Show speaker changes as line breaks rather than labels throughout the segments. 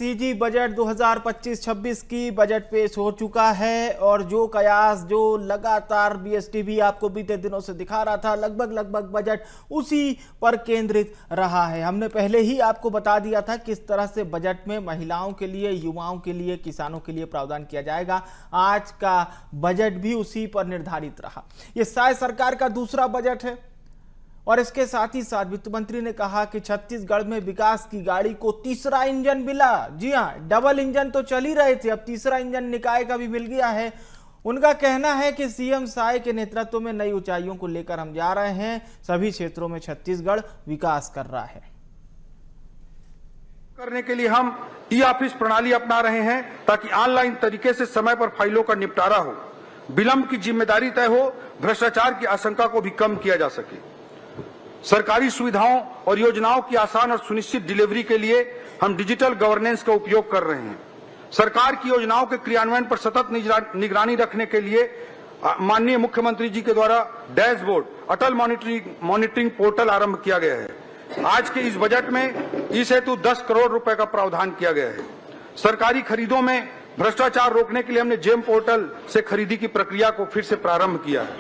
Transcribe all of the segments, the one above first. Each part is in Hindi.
सीजी बजट 2025-26 की बजट पेश हो चुका है और जो कयास जो लगातार बीएसटीवी आपको बीते दिनों से दिखा रहा था, लगभग बजट उसी पर केंद्रित रहा है। हमने पहले ही आपको बता दिया था किस तरह से बजट में महिलाओं के लिए, युवाओं के लिए, किसानों के लिए प्रावधान किया जाएगा। आज का बजट भी उसी पर निर्धारित रहा। ये शायद सरकार का दूसरा बजट है और इसके साथ ही साथ वित्त मंत्री ने कहा कि छत्तीसगढ़ में विकास की गाड़ी को तीसरा इंजन मिला। जी हां, डबल इंजन तो चल ही रहे थे, अब तीसरा इंजन निकाय का भी मिल गया है। उनका कहना है कि सीएम साय के नेतृत्व में नई ऊंचाइयों को लेकर हम जा रहे हैं। सभी क्षेत्रों में छत्तीसगढ़ विकास कर रहा है।
करने के लिए हम ई-ऑफिस प्रणाली अपना रहे हैं ताकि ऑनलाइन तरीके से समय पर फाइलों का निपटारा हो, विलंब की जिम्मेदारी तय हो, भ्रष्टाचार की आशंका को भी कम किया जा सके। सरकारी सुविधाओं और योजनाओं की आसान और सुनिश्चित डिलीवरी के लिए हम डिजिटल गवर्नेंस का उपयोग कर रहे हैं। सरकार की योजनाओं के क्रियान्वयन पर सतत निगरानी रखने के लिए माननीय मुख्यमंत्री जी के द्वारा डैशबोर्ड अटल मॉनिटरिंग पोर्टल आरंभ किया गया है। आज के इस बजट में इस हेतु 10 करोड़ रुपए का प्रावधान किया गया है। सरकारी खरीदों में भ्रष्टाचार रोकने के लिए हमने जेम पोर्टल से खरीदी की प्रक्रिया को फिर से प्रारंभ किया है।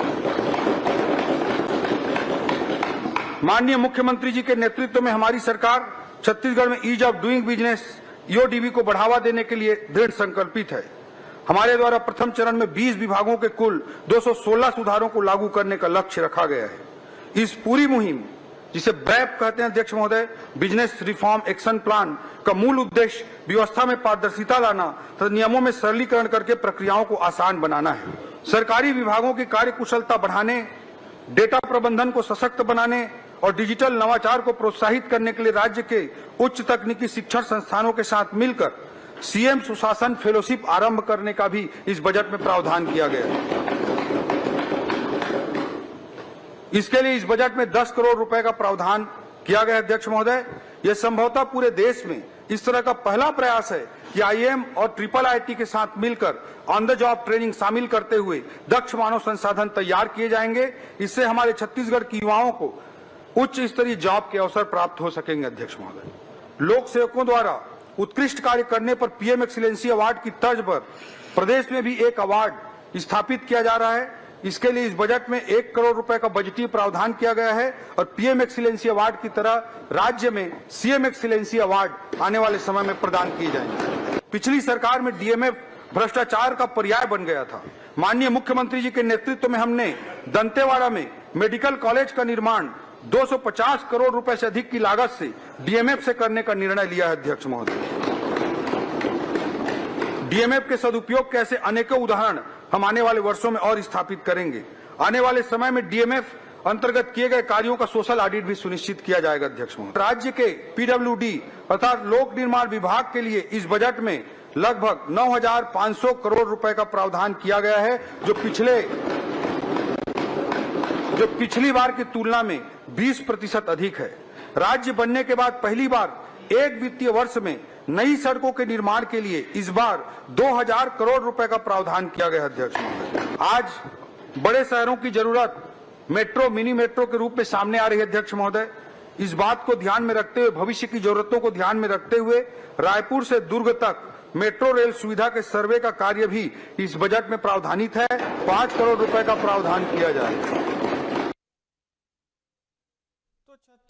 माननीय मुख्यमंत्री जी के नेतृत्व में हमारी सरकार छत्तीसगढ़ में ease of doing business EODB को बढ़ावा देने के लिए दृढ़ संकल्पित है। हमारे द्वारा प्रथम चरण में 20 विभागों के कुल 216 सुधारों को लागू करने का लक्ष्य रखा गया है। इस पूरी मुहिम, जिसे ब्रैप कहते हैं अध्यक्ष महोदय, बिजनेस रिफॉर्म एक्शन प्लान का मूल उद्देश्य व्यवस्था में पारदर्शिता लाना तथा नियमों में सरलीकरण करके प्रक्रियाओं को आसान बनाना है। सरकारी विभागों की कार्यकुशलता बढ़ाने, डेटा प्रबंधन को सशक्त बनाने और डिजिटल नवाचार को प्रोत्साहित करने के लिए राज्य के उच्च तकनीकी शिक्षण संस्थानों के साथ मिलकर सीएम सुशासन फेलोशिप आरंभ करने का भी इस बजट में प्रावधान किया गया है। इसके लिए इस बजट में 10 करोड़ रुपए का प्रावधान किया गया है। अध्यक्ष महोदय, यह संभवतः पूरे देश में इस तरह का पहला प्रयास है कि आईएम और IIIT के साथ मिलकर ऑन द जॉब ट्रेनिंग शामिल करते हुए दक्ष मानव संसाधन तैयार किए जाएंगे। इससे हमारे छत्तीसगढ़ के युवाओं को उच्च स्तरीय जॉब के अवसर प्राप्त हो सकेंगे। अध्यक्ष महोदय, लोक सेवकों द्वारा उत्कृष्ट कार्य करने पर पीएम एक्सीलेंसी अवार्ड की तर्ज पर प्रदेश में भी एक अवार्ड स्थापित किया जा रहा है। इसके लिए इस बजट में 1 करोड़ रुपए का बजटीय प्रावधान किया गया है और पीएम एक्सीलेंसी अवार्ड की तरह राज्य में सीएम एक्सीलेंसी अवार्ड आने वाले समय में प्रदान किए जाएंगे। पिछली सरकार में डीएमएफ भ्रष्टाचार का पर्याय बन गया था। माननीय मुख्यमंत्री जी के नेतृत्व में हमने दंतेवाड़ा में मेडिकल कॉलेज का निर्माण 250 करोड़ रुपए से अधिक की लागत से डीएमएफ से करने का निर्णय लिया है। अध्यक्ष महोदय, डीएमएफ के सदुपयोग के ऐसे अनेकों उदाहरण हम आने वाले वर्षों में और स्थापित करेंगे। आने वाले समय में डीएमएफ अंतर्गत किए गए कार्यों का सोशल ऑडिट भी सुनिश्चित किया जाएगा। अध्यक्ष महोदय, राज्य के पीडब्ल्यूडी अर्थात लोक निर्माण विभाग के लिए इस बजट में लगभग 9,500 करोड़ रुपए का प्रावधान किया गया है, जो पिछली बार की तुलना में 20% अधिक है। राज्य बनने के बाद पहली बार एक वित्तीय वर्ष में नई सड़कों के निर्माण के लिए इस बार 2,000 करोड़ रुपए का प्रावधान किया गया। अध्यक्ष महोदय, आज बड़े शहरों की जरूरत मेट्रो, मिनी मेट्रो के रूप में सामने आ रही है। अध्यक्ष महोदय, इस बात को ध्यान में रखते हुए, भविष्य की जरूरतों को ध्यान में रखते हुए रायपुर से दुर्ग तक मेट्रो रेल सुविधा के सर्वे का कार्य भी इस बजट में प्रावधानित है। 5 करोड़ रुपए का प्रावधान किया जाएगा।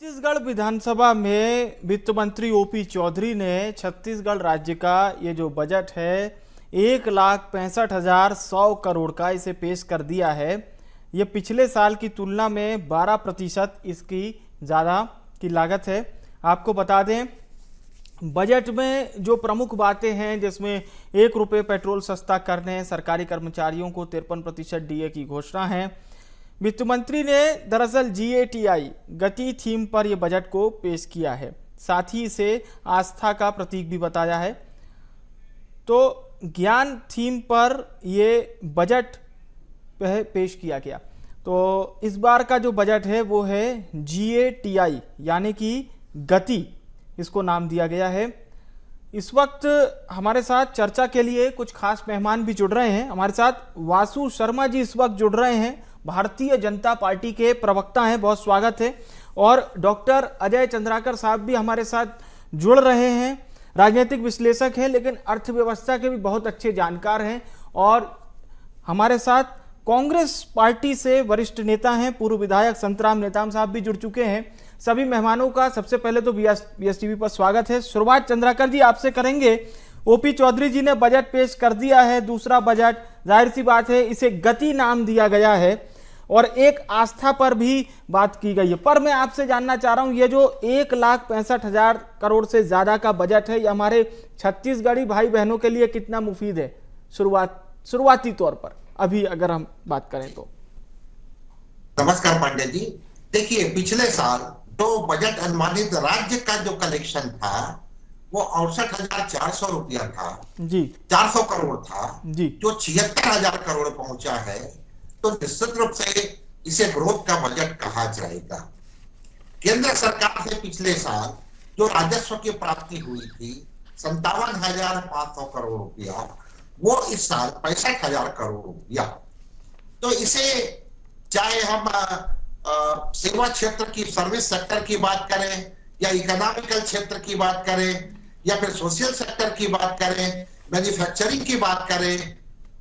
छत्तीसगढ़ विधानसभा में वित्त मंत्री ओपी चौधरी ने छत्तीसगढ़ राज्य का ये जो बजट है 1,65,100 करोड़ का इसे पेश कर दिया है। ये पिछले साल की तुलना में 12% इसकी ज़्यादा की लागत है। आपको बता दें, बजट में जो प्रमुख बातें हैं जिसमें 1 रुपये पेट्रोल सस्ता करने, सरकारी कर्मचारियों को 53% डीए की घोषणा है। वित्त मंत्री ने दरअसल GATI गति थीम पर यह बजट को पेश किया है, साथ ही इसे आस्था का प्रतीक भी बताया है। तो ज्ञान थीम पर ये बजट पेश किया गया। तो इस बार का जो बजट है वो है GATI यानी कि गति, इसको नाम दिया गया है। इस वक्त हमारे साथ चर्चा के लिए कुछ खास मेहमान भी जुड़ रहे हैं। हमारे साथ वासु शर्मा जी इस वक्त जुड़ रहे हैं, भारतीय जनता पार्टी के प्रवक्ता हैं, बहुत स्वागत है। और डॉक्टर अजय चंद्राकर साहब भी हमारे साथ जुड़ रहे हैं, राजनीतिक विश्लेषक हैं, लेकिन अर्थव्यवस्था के भी बहुत अच्छे जानकार हैं। और हमारे साथ कांग्रेस पार्टी से वरिष्ठ नेता हैं, पूर्व विधायक संतराम नेताम साहब भी जुड़ चुके हैं। सभी मेहमानों का सबसे पहले तो BSTV पर स्वागत है। शुरुआत चंद्राकर जी आपसे करेंगे। ओपी चौधरी जी ने बजट पेश कर दिया है, दूसरा बजट, जाहिर सी बात है इसे गति नाम दिया गया है और एक आस्था पर भी बात की गई है। पर मैं आपसे जानना चाह रहा हूं, ये जो 1,65,000 करोड़ से ज्यादा का बजट है, ये हमारे छत्तीसगढ़ी भाई बहनों के लिए कितना मुफीद है शुरुआती तौर पर, अभी अगर हम बात करें तो?
नमस्कार पांडे जी। देखिए, पिछले साल जो बजट अनुमानित राज्य का जो कलेक्शन था वो 68,400 रुपया था
जी,
400 करोड़ था
जी,
जो 76,000 करोड़ पहुंचा है। तो निश्चित रूप से इसे ग्रोथ का बजट कहा जाएगा। केंद्र सरकार से पिछले साल जो राजस्व की प्राप्ति हुई थी 57,500 करोड़ रुपया, वो इस साल 65,000 करोड़ रुपया। तो इसे चाहे हम सेवा क्षेत्र की, सर्विस सेक्टर की बात करें या इकोनॉमिकल क्षेत्र की बात करें या फिर सोशल सेक्टर की बात करें, मैन्युफैक्चरिंग की बात करें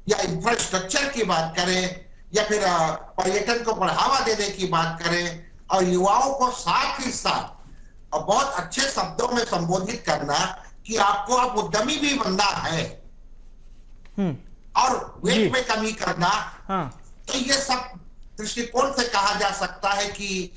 या इंफ्रास्ट्रक्चर की बात करें या फिर पर्यटन को बढ़ावा देने की बात करें और युवाओं को साथ ही साथ और बहुत अच्छे शब्दों में संबोधित करना कि आपको अब उद्यमी भी बनना है और वेट में कमी करना।
हाँ।
तो ये सब दृष्टिकोण से कहा जा सकता है कि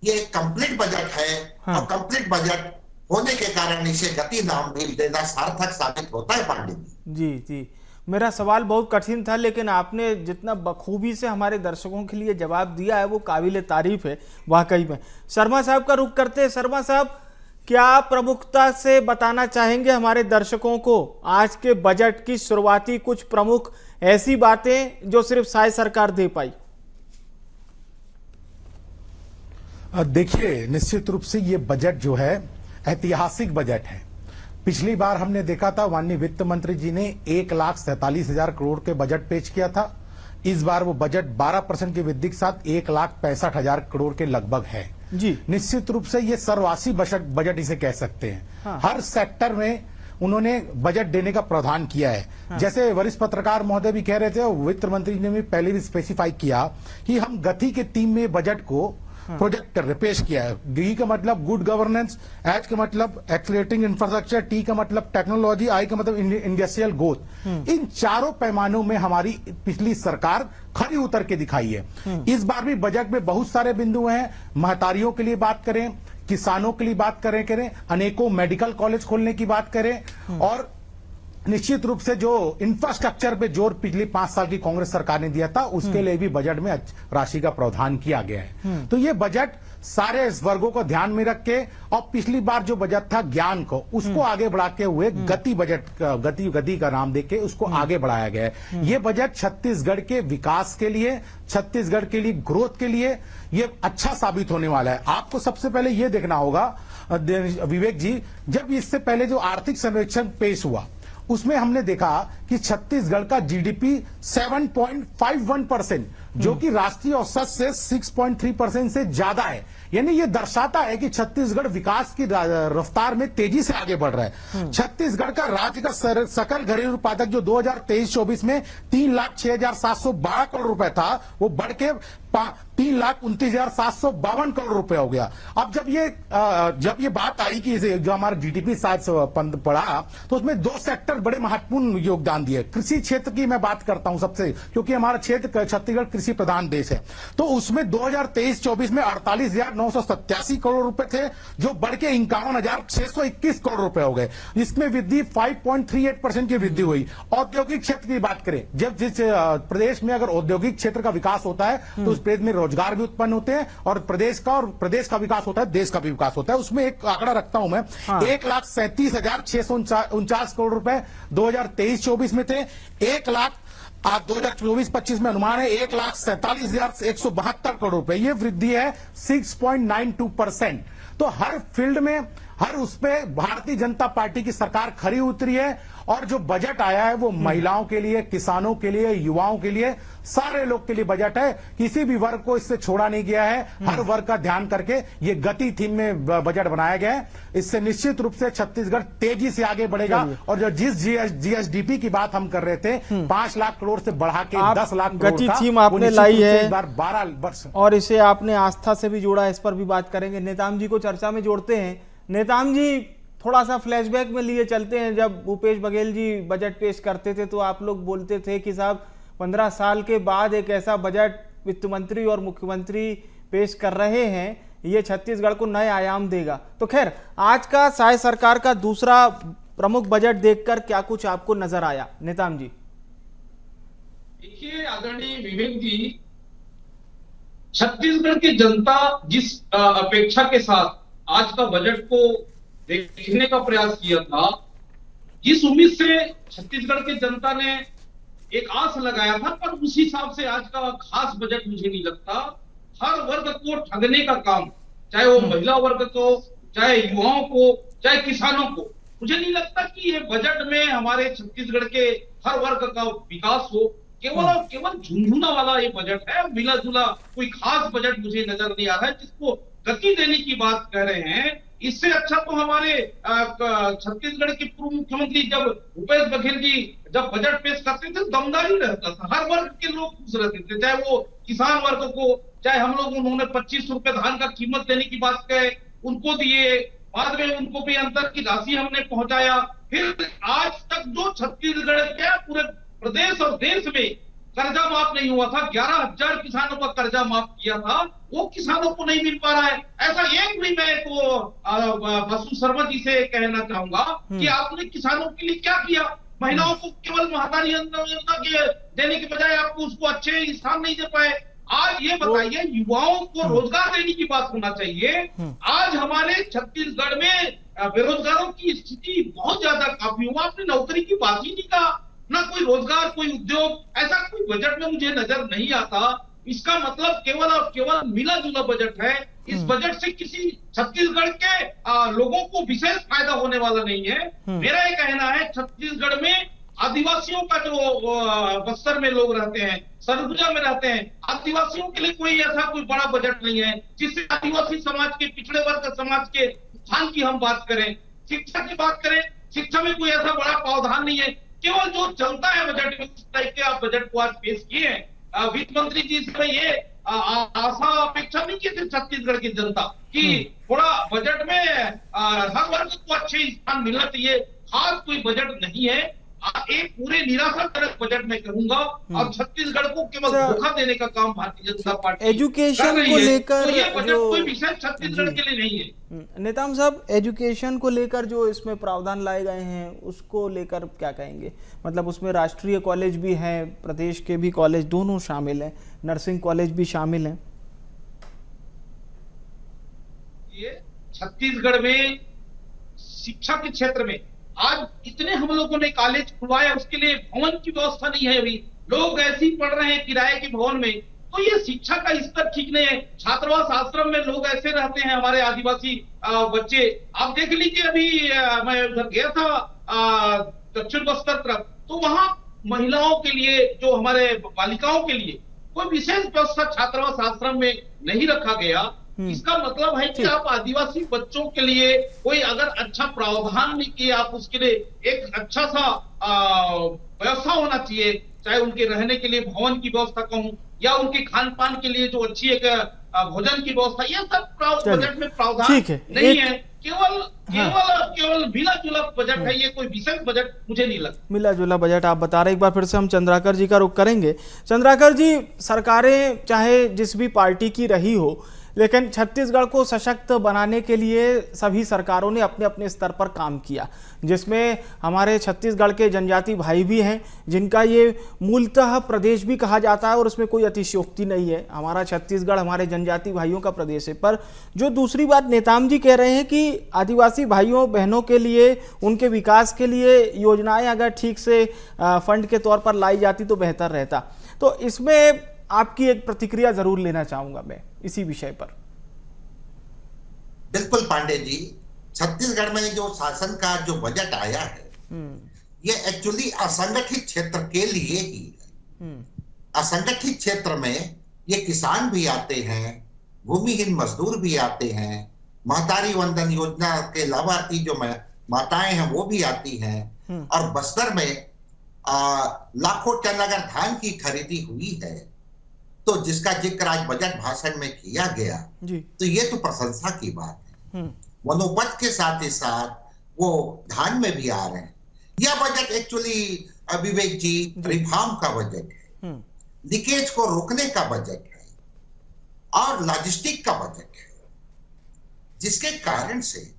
ये कंप्लीट बजट है।
हाँ।
और कंप्लीट बजट होने के कारण इसे गति नाम भी देना सार्थक साबित होता है पांडे जी।
जी। मेरा सवाल बहुत कठिन था, लेकिन आपने जितना बखूबी से हमारे दर्शकों के लिए जवाब दिया है वो काबिले तारीफ है वाकई में। शर्मा साहब का रुख करते हैं। शर्मा साहब, क्या प्रमुखता से बताना चाहेंगे हमारे दर्शकों को आज के बजट की शुरुआती कुछ प्रमुख ऐसी बातें जो सिर्फ शायद सरकार दे पाई?
देखिए, निश्चित रूप से ये बजट जो है ऐतिहासिक बजट है। पिछली बार हमने देखा था माननीय वित्त मंत्री जी ने 1,47,000 करोड़ के बजट पेश किया था। इस बार वो बजट 12% की वृद्धि के साथ 1,65,000 करोड़ के लगभग है
जी।
निश्चित रूप से ये सर्ववासी बजट इसे कह सकते हैं।
हाँ।
हर सेक्टर में उन्होंने बजट देने का प्रावधान किया है। हाँ। जैसे वरिष्ठ पत्रकार महोदय भी कह रहे थे, वित्त मंत्री ने भी पहले भी स्पेसिफाई किया कि हम गति के थीम में बजट को प्रोजेक्ट कर पेश किया है। डी का मतलब गुड गवर्नेंस, एच का मतलब एक्सलेटिंग इंफ्रास्ट्रक्चर, टी का मतलब टेक्नोलॉजी, आई का मतलब इंडस्ट्रियल ग्रोथ। इन चारों पैमानों में हमारी पिछली सरकार खरी उतर के दिखाई है। इस बार भी बजट में बहुत सारे बिंदु हैं। महतारियों के लिए बात करें, किसानों के लिए बात करें, अनेकों मेडिकल कॉलेज खोलने की बात करें और निश्चित रूप से जो इंफ्रास्ट्रक्चर पे जोर पिछले 5 साल की कांग्रेस सरकार ने दिया था उसके लिए भी बजट में राशि का प्रावधान किया गया है। तो ये बजट सारे इस वर्गों को ध्यान में रख के और पिछली बार जो बजट था ज्ञान को उसको आगे बढ़ाते हुए गति बजट गति का नाम देके उसको आगे बढ़ाया गया है। ये बजट छत्तीसगढ़ के विकास के लिए, छत्तीसगढ़ के लिए ग्रोथ के लिए ये अच्छा साबित होने वाला है। आपको सबसे पहले ये देखना होगा विवेक जी, जब इससे पहले जो आर्थिक सर्वेक्षण पेश हुआ उसमें हमने देखा कि छत्तीसगढ़ का जीडीपी 7.51%, जो कि राष्ट्रीय औसत से 6.3% से ज्यादा है। यानी ये दर्शाता है कि छत्तीसगढ़ विकास की रफ्तार में तेजी से आगे बढ़ रहा है। छत्तीसगढ़ का राज्य का सकल घरेलू उत्पादक जो 2023-24 में 3,06,712 करोड़ रुपए था, वो बढ़ के 3,29,752 करोड़ रुपए हो गया। अब जब ये बात आई कि जो हमारा जीडीपी साइज पड़ा तो उसमें 2 सेक्टर बड़े महत्वपूर्ण योगदान दिए। कृषि क्षेत्र की मैं बात करता हूं सबसे, क्योंकि हमारा क्षेत्र छत्तीसगढ़ कृषि प्रधान देश है। तो उसमें 2023-24 में 48,987 करोड़ रुपए थे, जो बढ़ के 51,621 करोड़ रुपए हो गए। इसमें वृद्धि 5.38% की वृद्धि हुई। औद्योगिक क्षेत्र की बात करें, जब जिस प्रदेश में अगर औद्योगिक क्षेत्र का विकास होता है तो उस प्रदेश में रोजगार भी उत्पन्न होते हैं और प्रदेश का विकास होता है, देश का भी विकास होता है। उसमें एक आंकड़ा रखता हूं मैं, 1,37,649 करोड़ रुपए 2023-24 में थे। 2024-25 में अनुमान है 1,47,172 करोड़ रुपए। ये वृद्धि है 6.92%। तो हर फील्ड में हर उस पे भारतीय जनता पार्टी की सरकार खरी उतरी है और जो बजट आया है वो महिलाओं के लिए, किसानों के लिए, युवाओं के लिए, सारे लोग के लिए बजट है। किसी भी वर्ग को इससे छोड़ा नहीं गया है। हर वर्ग का ध्यान करके ये गति थीम में बजट बनाया गया है। इससे निश्चित रूप से छत्तीसगढ़ तेजी से आगे बढ़ेगा। और जो जिस जीएसडीपी की बात हम कर रहे थे 5 लाख करोड़ से बढ़ा के 10 लाख करोड़
गति
था,
थीम
वो
आपने
निश्चित
लाई
रूप से
है
इस बार 12 वर्ष
और इसे आपने आस्था से भी जोड़ा, इस पर भी बात करेंगे। नेताम जी को चर्चा में जोड़ते हैं। नेताम जी, थोड़ा सा फ्लैशबैक में लिए चलते हैं। जब भूपेश बघेल जी बजट पेश करते थे तो आप लोग बोलते थे कि साहब 15 साल के बाद एक ऐसा बजट वित्त मंत्री और मुख्यमंत्री पेश कर रहे हैं, ये छत्तीसगढ़ को नए आयाम देगा। तो खैर, आज का साय सरकार का दूसरा प्रमुख बजट देखकर क्या कुछ आपको नजर आया, नेताम जी?
देखिए आदरणीय विवेक जी, छत्तीसगढ़ की जनता जिस अपेक्षा के साथ आज का बजट को देखने का प्रयास किया था, जिस उम्मीद से छत्तीसगढ़ की जनता ने एक आस लगाया था, पर उस हिसाब से आज का खास बजट मुझे नहीं लगता। हर वर्ग को ठगने का काम, चाहे वो महिला वर्ग को, चाहे युवाओं को, चाहे किसानों को, मुझे नहीं लगता कि ये बजट में हमारे छत्तीसगढ़ के हर वर्ग का विकास हो। केवल और केवल झुंझुना वाला ये बजट है। मिला जुला कोई खास बजट मुझे नजर नहीं आ रहा है जिसको गति देने की बात कर रहे हैं। इससे अच्छा तो हमारे छत्तीसगढ़ के पूर्व मुख्यमंत्री जब भूपेश बघेल जी जब बजट पेश करते थे, दमदारी रहता था। हर वर्ग के लोग खुश रहते थे, चाहे वो किसान वर्ग को, चाहे हम लोग, उन्होंने 25 रुपए धान का कीमत देने की बात कहे, उनको दिए। बाद में उनको भी अंतर की राशि हमने पहुंचाया। फिर आज तक जो छत्तीसगढ़ के पूरे प्रदेश और देश में कर्जा माफ नहीं हुआ था, 11,000 किसानों का कर्जा माफ किया था, वो किसानों को नहीं मिल पा रहा है। ऐसा एक भी मैं तो बसु शर्मा जी से कहना चाहूंगा कि आपने किसानों के लिए क्या किया। महिलाओं को केवल महादारी योजना के देने के बजाय आपको उसको अच्छे स्थान नहीं दे पाए। आज ये बताइए, युवाओं को रोजगार देने की बात होना चाहिए। आज हमारे छत्तीसगढ़ में बेरोजगारों की स्थिति बहुत ज्यादा काफी हुआ। आपने नौकरी की बात ही नहीं कहा, ना कोई रोजगार, कोई उद्योग, ऐसा कोई बजट में मुझे नजर नहीं आता। इसका मतलब केवल और केवल मिला जुला बजट है। इस बजट से किसी छत्तीसगढ़ के लोगों को विशेष फायदा होने वाला नहीं है। मेरा ये कहना है, छत्तीसगढ़ में आदिवासियों का जो बस्तर में लोग रहते हैं, सरगुजा में रहते हैं, आदिवासियों के लिए कोई ऐसा कोई बड़ा बजट नहीं है जिससे आदिवासी समाज के, पिछड़े वर्ग समाज के उत्थान की हम बात करें। शिक्षा की बात करें, शिक्षा में कोई ऐसा बड़ा प्रावधान नहीं है। केवल जो चलता है बजट में, उस टाइप के आप बजट को आज पेश किए हैं। वित्त मंत्री जी से ये आशा अपेक्षा नहीं की थी छत्तीसगढ़ की जनता कि थोड़ा बजट में हर वर्ग को अच्छे स्थान मिलना चाहिए। खास कोई बजट नहीं है, एक पूरे निराशाजनक बजट में कहूंगा। और छत्तीसगढ़ को केवल धोखा देने का काम भारतीय जनता पार्टी
एजुकेशन को लेकर
तो ये बजट कोई विशेष छत्तीसगढ़ के लिए नहीं है।
नेताम साहब, एजुकेशन को लेकर जो इसमें प्रावधान लाए गए हैं उसको लेकर क्या कहेंगे? मतलब उसमें राष्ट्रीय कॉलेज भी हैं, प्रदेश के भी कॉलेज दोनों शामिल हैं, नर्सिंग कॉलेज भी शामिल हैं।
ये छत्तीसगढ़ में शिक्षा के क्षेत्र में आज इतने हम लोगों ने कॉलेज खुलवाया, उसके लिए भवन की व्यवस्था नहीं है। अभी लोग ऐसे ही पढ़ रहे हैं किराए के भवन में, तो ये शिक्षा का स्तर ठीक नहीं है। छात्रावास आश्रम में लोग ऐसे रहते हैं, हमारे आदिवासी बच्चे। आप देख लीजिए, अभी मैं उधर गया था दक्षिण बस्तर तरफ, तो वहां महिलाओं के लिए, जो हमारे बालिकाओं के लिए कोई विशेष व्यवस्था छात्रावास आश्रम में नहीं रखा गया। इसका मतलब है कि आप आदिवासी बच्चों के लिए कोई अगर अच्छा प्रावधान नहीं किए, आप उसके लिए एक अच्छा सा व्यवस्था होना चाहिए, चाहे उनके रहने के लिए भवन की व्यवस्था कहूं या उनके खान पान के लिए जो अच्छी एक भोजन की व्यवस्था, ये सब बजट में प्रावधान नहीं है। केवल मिला जुला बजट है, ये कोई विशेष बजट मुझे नहीं लगता।
मिला जुला बजट आप बता रहे। एक बार फिर से हम चंद्राकर जी का रुख करेंगे। चंद्राकर जी, सरकारें चाहे जिस भी पार्टी की रही हो, लेकिन छत्तीसगढ़ को सशक्त बनाने के लिए सभी सरकारों ने अपने अपने स्तर पर काम किया, जिसमें हमारे छत्तीसगढ़ के जनजाति भाई भी हैं, जिनका ये मूलतः प्रदेश भी कहा जाता है और उसमें कोई अतिशयोक्ति नहीं है। हमारा छत्तीसगढ़ हमारे जनजाति भाइयों का प्रदेश है। पर जो दूसरी बात नेताम जी कह रहे हैं कि आदिवासी भाइयों बहनों के लिए, उनके विकास के लिए योजनाएं अगर ठीक से फंड के तौर पर लाई जाती तो बेहतर रहता। तो इसमें आपकी एक प्रतिक्रिया जरूर लेना चाहूंगा मैं इसी विषय पर।
बिल्कुल पांडे जी, छत्तीसगढ़ में जो शासन का जो बजट आया है ये एक्चुअली असंगठित क्षेत्र के लिए ही है। असंगठित क्षेत्र में ये किसान भी आते हैं, भूमिहीन मजदूर भी आते हैं, महतारी वंदन योजना के लाभार्थी जो माताएं हैं वो भी आती हैं। और बस्तर में लाखों टन अगर धान की खरीदी हुई है तो जिसका जिक्र आज बजट भाषण में किया गया तो ये तो प्रशंसा की बात है। वनोपज के साथ ही साथ वो धान में भी आ रहे हैं। यह बजट एक्चुअली विवेक जी रिफॉर्म का बजट है, लीकेज को रोकने का बजट है और लॉजिस्टिक का बजट है, जिसके कारण से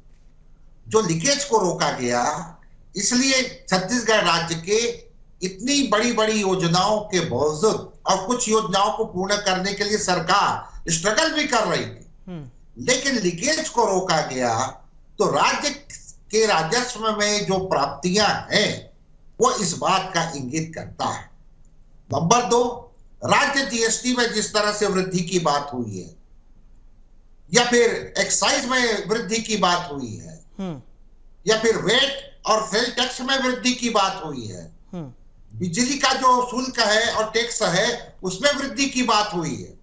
जो लीकेज को रोका गया, इसलिए छत्तीसगढ़ राज्य के इतनी बड़ी बड़ी योजनाओं के बावजूद और कुछ योजनाओं को पूर्ण करने के लिए सरकार स्ट्रगल भी कर रही थी, लेकिन लीकेज को रोका गया तो राज्य के राजस्व में जो प्राप्तियां हैं वो इस बात का इंगित करता है। नंबर 2, राज्य जीएसटी में जिस तरह से वृद्धि की बात हुई है या फिर एक्साइज में वृद्धि की बात हुई है या फिर वेट और सेल टैक्स में वृद्धि की बात हुई है, बिजली का जो शुल्क है और टैक्स है उसमें वृद्धि की बात हुई है,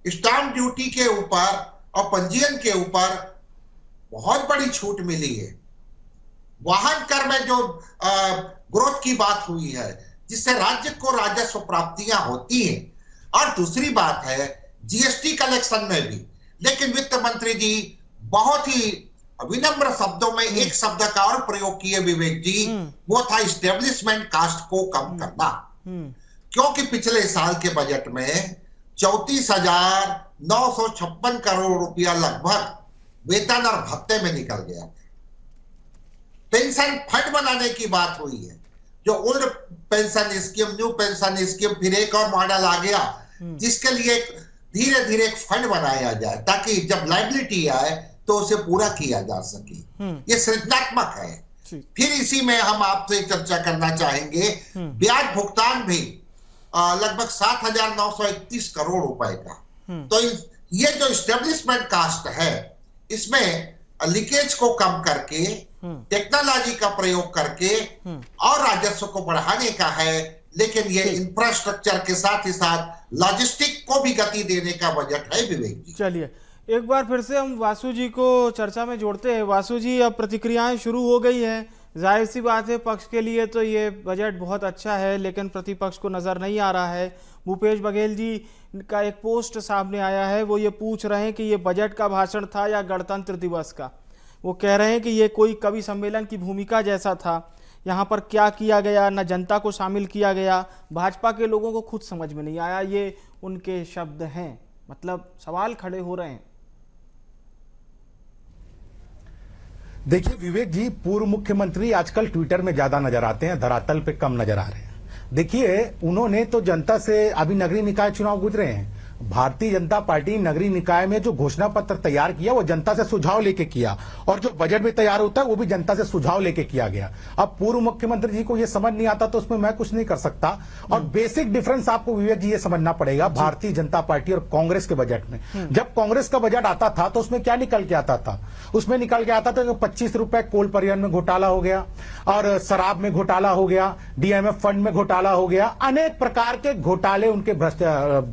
स्टाम्प ड्यूटी के ऊपर और पंजीयन के ऊपर बहुत बड़ी छूट मिली है, वाहन कर में जो ग्रोथ की बात हुई है जिससे राज्य को राजस्व प्राप्तियां होती हैं। और दूसरी बात है जीएसटी कलेक्शन में भी, लेकिन वित्त मंत्री जी बहुत ही विनम्र शब्दों में एक शब्द का और प्रयोग किए विवेक जी, वो था इस्टेब्लिशमेंट कास्ट को कम करना। क्योंकि पिछले साल के बजट में 34,956 करोड़ रुपया लगभग वेतन और भत्ते में निकल गया। पेंशन फंड बनाने की बात हुई है, जो old pension scheme, new pension scheme, फिर एक और मॉडल आ गया जिसके लिए धीरे धीरे एक फंड बनाया जाए ताकि जब लायबिलिटी आए तो उसे पूरा किया जा सके। ये सृजनात्मक है। फिर इसी में हम आपसे चर्चा करना चाहेंगे ब्याज भुगतान भी लगभग 7,931 करोड़ रुपए का। तो ये जो इस्टेब्लिशमेंट कास्ट है इसमें लीकेज को कम करके, टेक्नोलॉजी का प्रयोग करके और राजस्व को बढ़ाने का है, लेकिन ये इंफ्रास्ट्रक्चर के साथ ही साथ लॉजिस्टिक को भी गति देने का बजट है विवेक जी।
चलिए एक बार फिर से हम वासु जी को चर्चा में जोड़ते हैं। वासु जी, अब प्रतिक्रियाएं शुरू हो गई हैं। जाहिर सी बात है पक्ष के लिए तो ये बजट बहुत अच्छा है, लेकिन प्रतिपक्ष को नजर नहीं आ रहा है। भूपेश बघेल जी का एक पोस्ट सामने आया है, वो ये पूछ रहे हैं कि ये बजट का भाषण था या गणतंत्र दिवस का। वो कह रहे हैं कि ये कोई कवि सम्मेलन की भूमिका जैसा था, यहाँ पर क्या किया गया, न जनता को शामिल किया गया, भाजपा के लोगों को खुद समझ में नहीं आया। ये उनके शब्द हैं, मतलब सवाल खड़े हो रहे हैं।
देखिए विवेक जी, पूर्व मुख्यमंत्री आजकल ट्विटर में ज्यादा नजर आते हैं, धरातल पे कम नजर आ रहे हैं। देखिए उन्होंने तो जनता से, अभी नगरीय निकाय चुनाव गुजरे हैं, भारतीय जनता पार्टी नगरीय निकाय में जो घोषणा पत्र तैयार किया वो जनता से सुझाव लेके किया, और जो बजट में तैयार होता है वो भी जनता से सुझाव लेके किया गया। अब पूर्व मुख्यमंत्री जी को ये समझ नहीं आता तो उसमें मैं कुछ नहीं कर सकता। और बेसिक डिफरेंस आपको विवेक जी ये समझना पड़ेगा भारतीय जनता पार्टी और कांग्रेस के बजट में। जब कांग्रेस का बजट आता था तो उसमें क्या निकल के आता था? उसमें निकल के आता था कि 25 रुपए कोल परिवहन में घोटाला हो गया, और शराब में घोटाला हो गया, डीएमएफ फंड में घोटाला हो गया, अनेक प्रकार के घोटाले उनके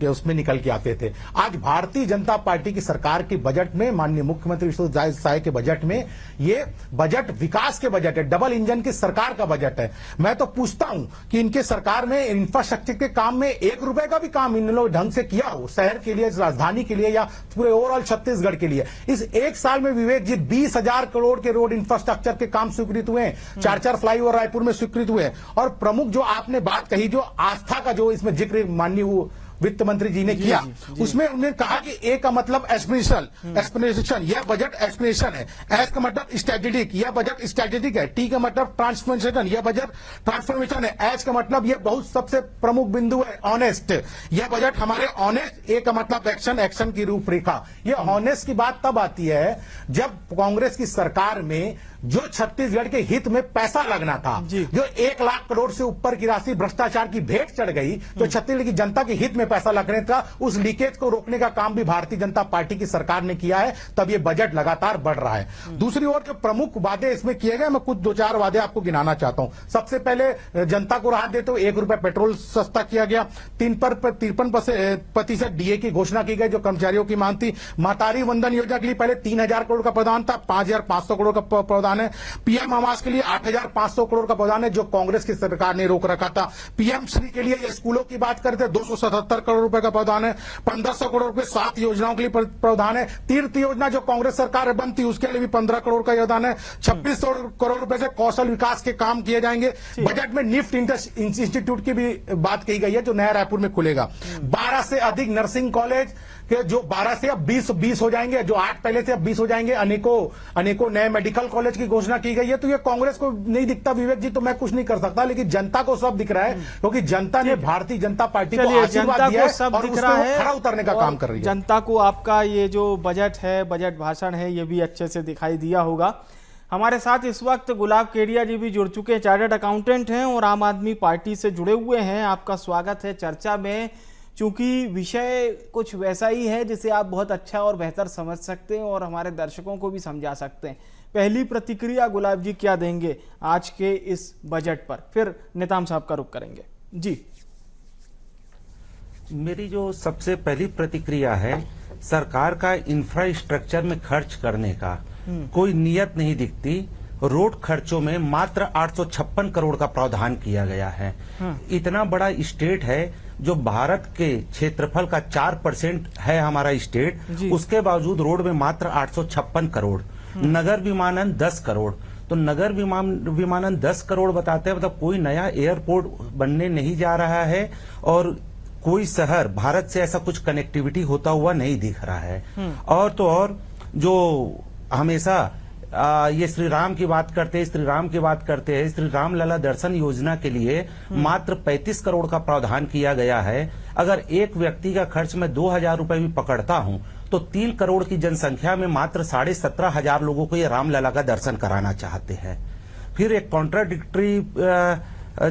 उसमें निकल के आते थे। आज भारतीय जनता पार्टी की सरकार के बजट में, माननीय मुख्यमंत्री विष्णुदेव साय के बजट में, ये बजट विकास के बजट है, डबल इंजन की सरकार का बजट है। मैं तो पूछता हूं कि इनके सरकार में इंफ्रास्ट्रक्चर के काम में 1 रुपए का भी काम इन लोग ढंग से किया हो, शहर के लिए, राजधानी के लिए या पूरे ओवरऑल छत्तीसगढ़ के लिए। इस एक साल में विवेक जी 20,000 करोड़ के रोड इंफ्रास्ट्रक्चर के काम स्वीकृत हुए हैं, 4 फ्लाईओवर रायपुर में स्वीकृत हुए। और प्रमुख जो आपने बात कही, जो आस्था का जो इसमें जिक्र माननीय वित्त मंत्री जी ने किया, उसमें उन्होंने कहा कि ए का मतलब एस्पिरेशन, यह बजट एस्पिरेशन है। एस का मतलब स्ट्रेटेजिक, यह बजट स्ट्रेटेजिक है। टी का मतलब ट्रांसफॉर्मेशन, यह बजट ट्रांसफॉर्मेशन है। एच का मतलब यह बहुत सबसे प्रमुख बिंदु है, ऑनेस्ट, यह बजट हमारे ऑनेस्ट। ए का मतलब एक्शन, एक्शन की रूपरेखा। यह ऑनेस्ट की बात तब आती है जब कांग्रेस की सरकार में जो छत्तीसगढ़ के हित में पैसा लगना था, जो 1 लाख करोड़ से ऊपर की राशि भ्रष्टाचार की भेंट चढ़ गई, जो छत्तीसगढ़ की जनता के हित में पैसा लगने था, उस लीकेज को रोकने का काम भी भारतीय जनता पार्टी की सरकार ने किया है। तब ये बजट लगातार बढ़ रहा है। दूसरी ओर जो प्रमुख वादे इसमें किए गए, मैं कुछ 2-4 वादे आपको गिनाना चाहता हूं। सबसे पहले जनता को राहत देते हुए 1 रुपया पेट्रोल सस्ता किया गया। 53% डीए की घोषणा की गई, जो कर्मचारियों की मांग थी। महतारी वंदन योजना के लिए पहले 3000 करोड़ का प्रावधान था, 5500 करोड़ का प्रावधान है। पीएम आवास के लिए 8500 करोड़ का प्रावधान है, जो कांग्रेस की सरकार ने रोक रखा था। पीएम श्री के लिए स्कूलों की बात करते 277 करोड़ रुपए का प्रावधान है। 1500 करोड़ रुपए 7 योजनाओं के लिए प्रावधान है। तीर्थ योजना जो कांग्रेस सरकार बंद थी, उसके लिए भी 15 करोड़ का योगदान है। 2600 करोड़ रुपए से कौशल विकास के काम किए जाएंगे। बजट में निफ्ट इंस्टीट्यूट की भी बात की गई है, जो नया रायपुर में खुलेगा। 12 से अधिक नर्सिंग कॉलेज के, जो 12 से अब 20 हो जाएंगे, जो 8 पहले से अब 20 हो जाएंगे। अनेकों नए मेडिकल कॉलेज की घोषणा की गई है। तो ये कांग्रेस को नहीं दिखता विवेक जी, तो मैं कुछ नहीं कर सकता, लेकिन जनता को सब दिख रहा है, क्योंकि जनता ने भारतीय जनता पार्टी को आशीर्वाद दिया है और उस पर खरा उतरने का काम कर रही है।
जनता को आपका ये जो बजट है, बजट भाषण है, ये भी अच्छे से दिखाई दिया होगा। हमारे साथ इस वक्त गुलाब केडिया जी भी जुड़ चुके हैं, चार्टर्ड अकाउंटेंट हैं और आम आदमी पार्टी से जुड़े हुए हैं। आपका स्वागत है चर्चा में। चूंकि विषय कुछ वैसा ही है जिसे आप बहुत अच्छा और बेहतर समझ सकते हैं और हमारे दर्शकों को भी समझा सकते हैं। पहली प्रतिक्रिया गुलाब जी क्या देंगे आज के इस बजट पर, फिर नेताम साहब का रुख करेंगे जी।
मेरी जो सबसे पहली प्रतिक्रिया है, सरकार का इंफ्रास्ट्रक्चर में खर्च करने का कोई नियत नहीं दिखती। रोड खर्चों में मात्र 856 करोड़ का प्रावधान किया गया है। इतना बड़ा स्टेट है, जो भारत के क्षेत्रफल का 4% है हमारा स्टेट, उसके बावजूद रोड में मात्र 856 करोड़। नगर विमानन 10 करोड़। तो नगर विमानन 10 करोड़ बताते हैं, मतलब कोई नया एयरपोर्ट बनने नहीं जा रहा है और कोई शहर भारत से ऐसा कुछ कनेक्टिविटी होता हुआ नहीं दिख रहा है। और तो और जो हमेशा ये श्री राम की बात करते हैं, श्री राम लला दर्शन योजना के लिए मात्र 35 करोड़ का प्रावधान किया गया है। अगर एक व्यक्ति का खर्च मैं 2000 रुपए भी पकड़ता हूं, तो 3 करोड़ की जनसंख्या में मात्र 17,500 लोगों को ये रामलला का दर्शन कराना चाहते हैं। फिर एक कॉन्ट्राडिक्टरी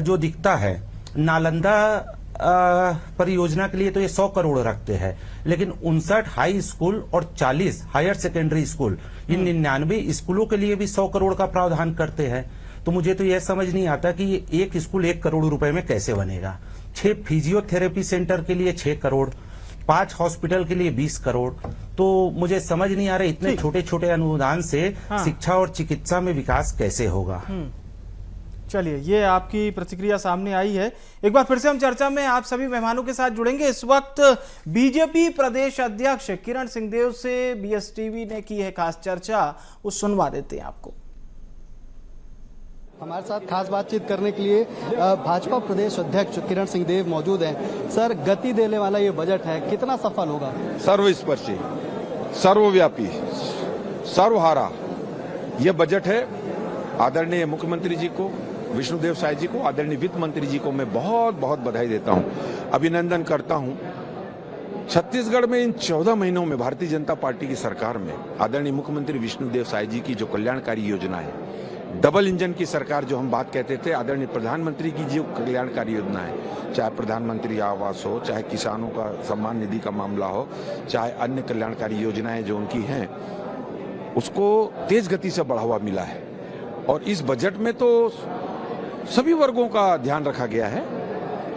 जो दिखता है, नालंदा परियोजना के लिए तो ये 100 करोड़ रखते हैं, लेकिन 59 हाई स्कूल और 40 हायर सेकेंडरी स्कूल, इन 99 स्कूलों के लिए भी 100 करोड़ का प्रावधान करते हैं। तो मुझे तो यह समझ नहीं आता कि ये एक स्कूल 1 करोड़ रुपए में कैसे बनेगा। 6 फिजियोथेरेपी सेंटर के लिए 6 करोड़, 5 हॉस्पिटल के लिए 20 करोड़। तो मुझे समझ नहीं आ रहा इतने छोटे छोटे अनुदान से शिक्षा और चिकित्सा में विकास कैसे होगा।
चलिए, ये आपकी प्रतिक्रिया सामने आई है। एक बार फिर से हम चर्चा में आप सभी मेहमानों के साथ जुड़ेंगे। इस वक्त बीजेपी प्रदेश अध्यक्ष किरण सिंहदेव से बीएसटीवी ने की है खास चर्चा, वो सुनवा देते हैं आपको।
हमारे साथ खास बातचीत करने के लिए भाजपा प्रदेश अध्यक्ष किरण सिंहदेव मौजूद हैं। सर, गति देने वाला ये बजट है, कितना सफल होगा?
सर्वस्पर्शी, सर्वव्यापी, सर्वहारा ये बजट है। आदरणीय मुख्यमंत्री जी को, विष्णुदेव साय जी को, आदरणीय वित्त मंत्री जी को मैं बहुत बहुत बधाई देता हूं, अभिनंदन करता हूं। छत्तीसगढ़ में इन 14 महीनों में भारतीय जनता पार्टी की सरकार में आदरणीय मुख्यमंत्री विष्णुदेव साय जी की जो कल्याणकारी योजना है, डबल इंजन की सरकार जो हम बात कहते थे, आदरणीय प्रधानमंत्री की जो कल्याणकारी योजना है, चाहे प्रधानमंत्री आवास हो, चाहे किसानों का सम्मान निधि का मामला हो, चाहे अन्य कल्याणकारी योजनाएं जो उनकी हैं, उसको तेज गति से बढ़ावा मिला है। और इस बजट में तो सभी वर्गों का ध्यान रखा गया है।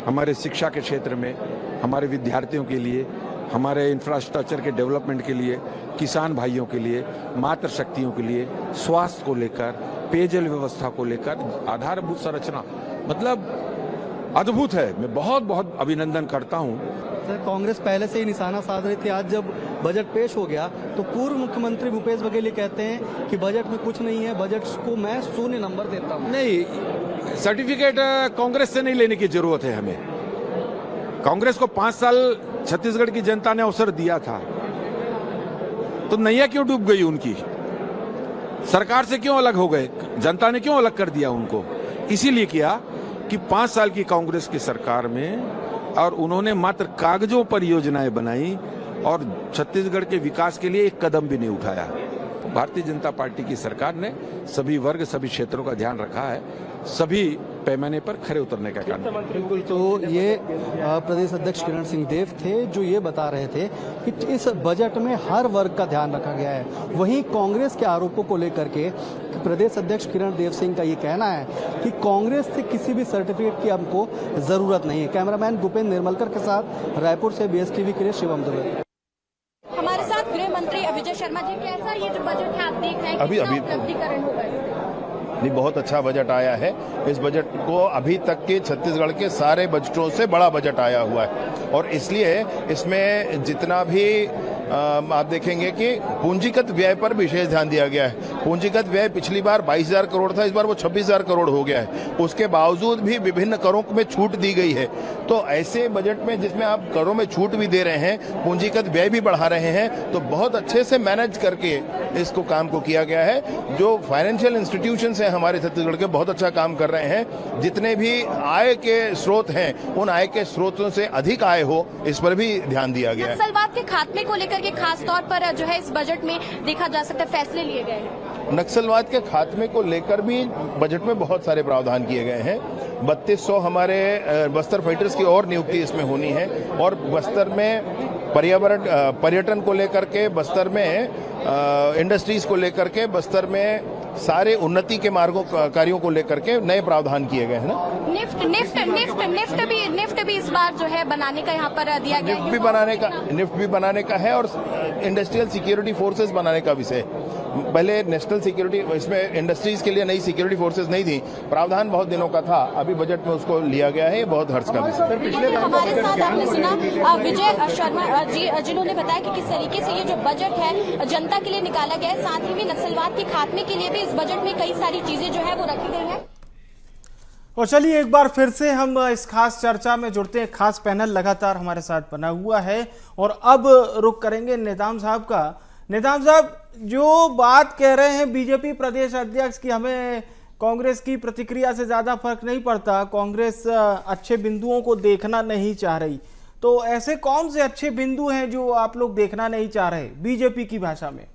हमारे शिक्षा के क्षेत्र में, हमारे विद्यार्थियों के लिए, हमारे इंफ्रास्ट्रक्चर के डेवलपमेंट के लिए, किसान भाइयों के लिए, मातृशक्तियों के लिए, स्वास्थ्य को लेकर, पेयजल व्यवस्था को लेकर, आधारभूत संरचना, मतलब अद्भुत है। मैं बहुत बहुत अभिनंदन करता हूं।
सर, कांग्रेस पहले से ही निशाना साध रही थी। आज जब बजट पेश हो गया तो पूर्व मुख्यमंत्री भूपेश बघेल ये कहते हैं कि बजट में कुछ नहीं है, बजट को मैं 0 नंबर देता हूं।
नहीं, सर्टिफिकेट कांग्रेस से नहीं लेने की जरूरत है हमें। कांग्रेस को 5 साल छत्तीसगढ़ की जनता ने अवसर दिया था, तो नैया क्यों डूब गई उनकी? सरकार से क्यों अलग हो गए? जनता ने क्यों अलग कर दिया उनको? इसीलिए किया कि 5 साल की कांग्रेस की सरकार में, और उन्होंने मात्र कागजों पर योजनाएं बनाई और छत्तीसगढ़ के विकास के लिए एक कदम भी नहीं उठाया।
भारतीय जनता पार्टी की सरकार ने सभी वर्ग, सभी क्षेत्रों का ध्यान रखा है, सभी पैमाने पर खरे उतरने का काम।
बिल्कुल, तो ये प्रदेश अध्यक्ष किरण सिंह देव थे जो ये बता रहे थे कि इस बजट में हर वर्ग का ध्यान रखा गया है। वहीं कांग्रेस के आरोपों को लेकर के प्रदेश अध्यक्ष किरण देव सिंह का ये कहना है कि कांग्रेस से किसी भी सर्टिफिकेट की हमको जरूरत नहीं है। कैमरामैन भूपेंद्र निर्मलकर के साथ रायपुर से BSTV के लिए शिवम दुबे।
हमारे साथ गृह मंत्री विजय शर्मा जी, कैसा ये जो बजट है आप देख रहे हैं,
अभी
उपलब्धिकरण होगा?
नहीं, बहुत अच्छा बजट आया है। इस बजट को अभी तक के छत्तीसगढ़ के सारे बजटों से बड़ा बजट आया हुआ है और इसलिए इसमें जितना भी आप देखेंगे कि पूंजीगत व्यय पर विशेष ध्यान दिया गया है। पूंजीगत व्यय पिछली बार 22,000 करोड़ था, इस बार वो 26,000 करोड़ हो गया है। उसके बावजूद भी विभिन्न करों में छूट दी गई है। तो ऐसे बजट में जिसमें आप करों में छूट भी दे रहे हैं, पूंजीगत व्यय भी बढ़ा रहे हैं, तो बहुत अच्छे से मैनेज करके इसको काम को किया गया है। जो फाइनेंशियल इंस्टीट्यूशंस हैं हमारे छत्तीसगढ़ के, बहुत अच्छा काम कर रहे हैं। जितने भी आय के स्रोत हैं, उन आय के स्रोतों से अधिक आय हो, इस पर भी ध्यान दिया गया है।
नक्सलवाद के खात्मे को लेकर के खास तौर पर जो है इस बजट में देखा जा सकता है फैसले लिए गए हैं।
नक्सलवाद के खात्मे को लेकर भी बजट में बहुत सारे प्रावधान किए गए हैं। 3200 हमारे बस्तर फाइटर्स की और नियुक्ति इसमें होनी है और बस्तर में पर्यटन को लेकर के, बस्तर में इंडस्ट्रीज को लेकर के, बस्तर में सारे उन्नति के मार्गों कार्यों को लेकर के नए प्रावधान किए गए हैं ना।
निफ्ट भी इस बार जो है बनाने का यहाँ पर दिया गया है।
निफ्ट भी बनाने का है और इंडस्ट्रियल सिक्योरिटी फोर्सेस बनाने का विषय। पहले नेशनल सिक्योरिटी, इसमें इंडस्ट्रीज के लिए नई सिक्योरिटी फोर्सेस नहीं थी, प्रावधान बहुत दिनों का था, अभी बजट में उसको लिया गया है। ये बहुत हर्ष का विषय।
हमारे साथ आपने सुना विजय शर्मा जी जिन्होंने बताया कि किस तरीके से ये जो बजट है जनता के लिए निकाला गया है, साथ ही में नक्सलवाद के खात्मे के लिए भी इस बजट में कई सारी चीजें जो है वो रखी गई है।
और चलिए एक बार फिर से हम इस खास चर्चा में जुड़ते हैं। खास पैनल लगातार हमारे साथ बना हुआ है और अब रुख करेंगे नेताम साहब का। नेताम साहब, जो बात कह रहे हैं बीजेपी प्रदेश अध्यक्ष की हमें कांग्रेस की प्रतिक्रिया से ज्यादा फर्क नहीं पड़ता, कांग्रेस अच्छे बिंदुओं को देखना नहीं चाह रही, तो ऐसे कौन से अच्छे बिंदु हैं जो आप लोग देखना नहीं चाह रहे बीजेपी की भाषा में?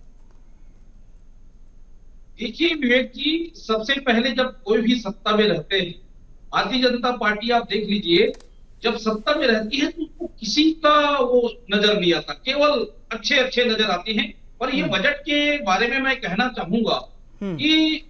देखिए विवेक जी, सबसे पहले जब कोई भी सत्ता में रहते हैं, भारतीय जनता पार्टी आप देख लीजिए, जब सत्ता में रहती है तो उसको किसी का वो नजर नहीं आता, केवल अच्छे अच्छे नजर आते हैं। और ये बजट के बारे में मैं कहना चाहूंगा कि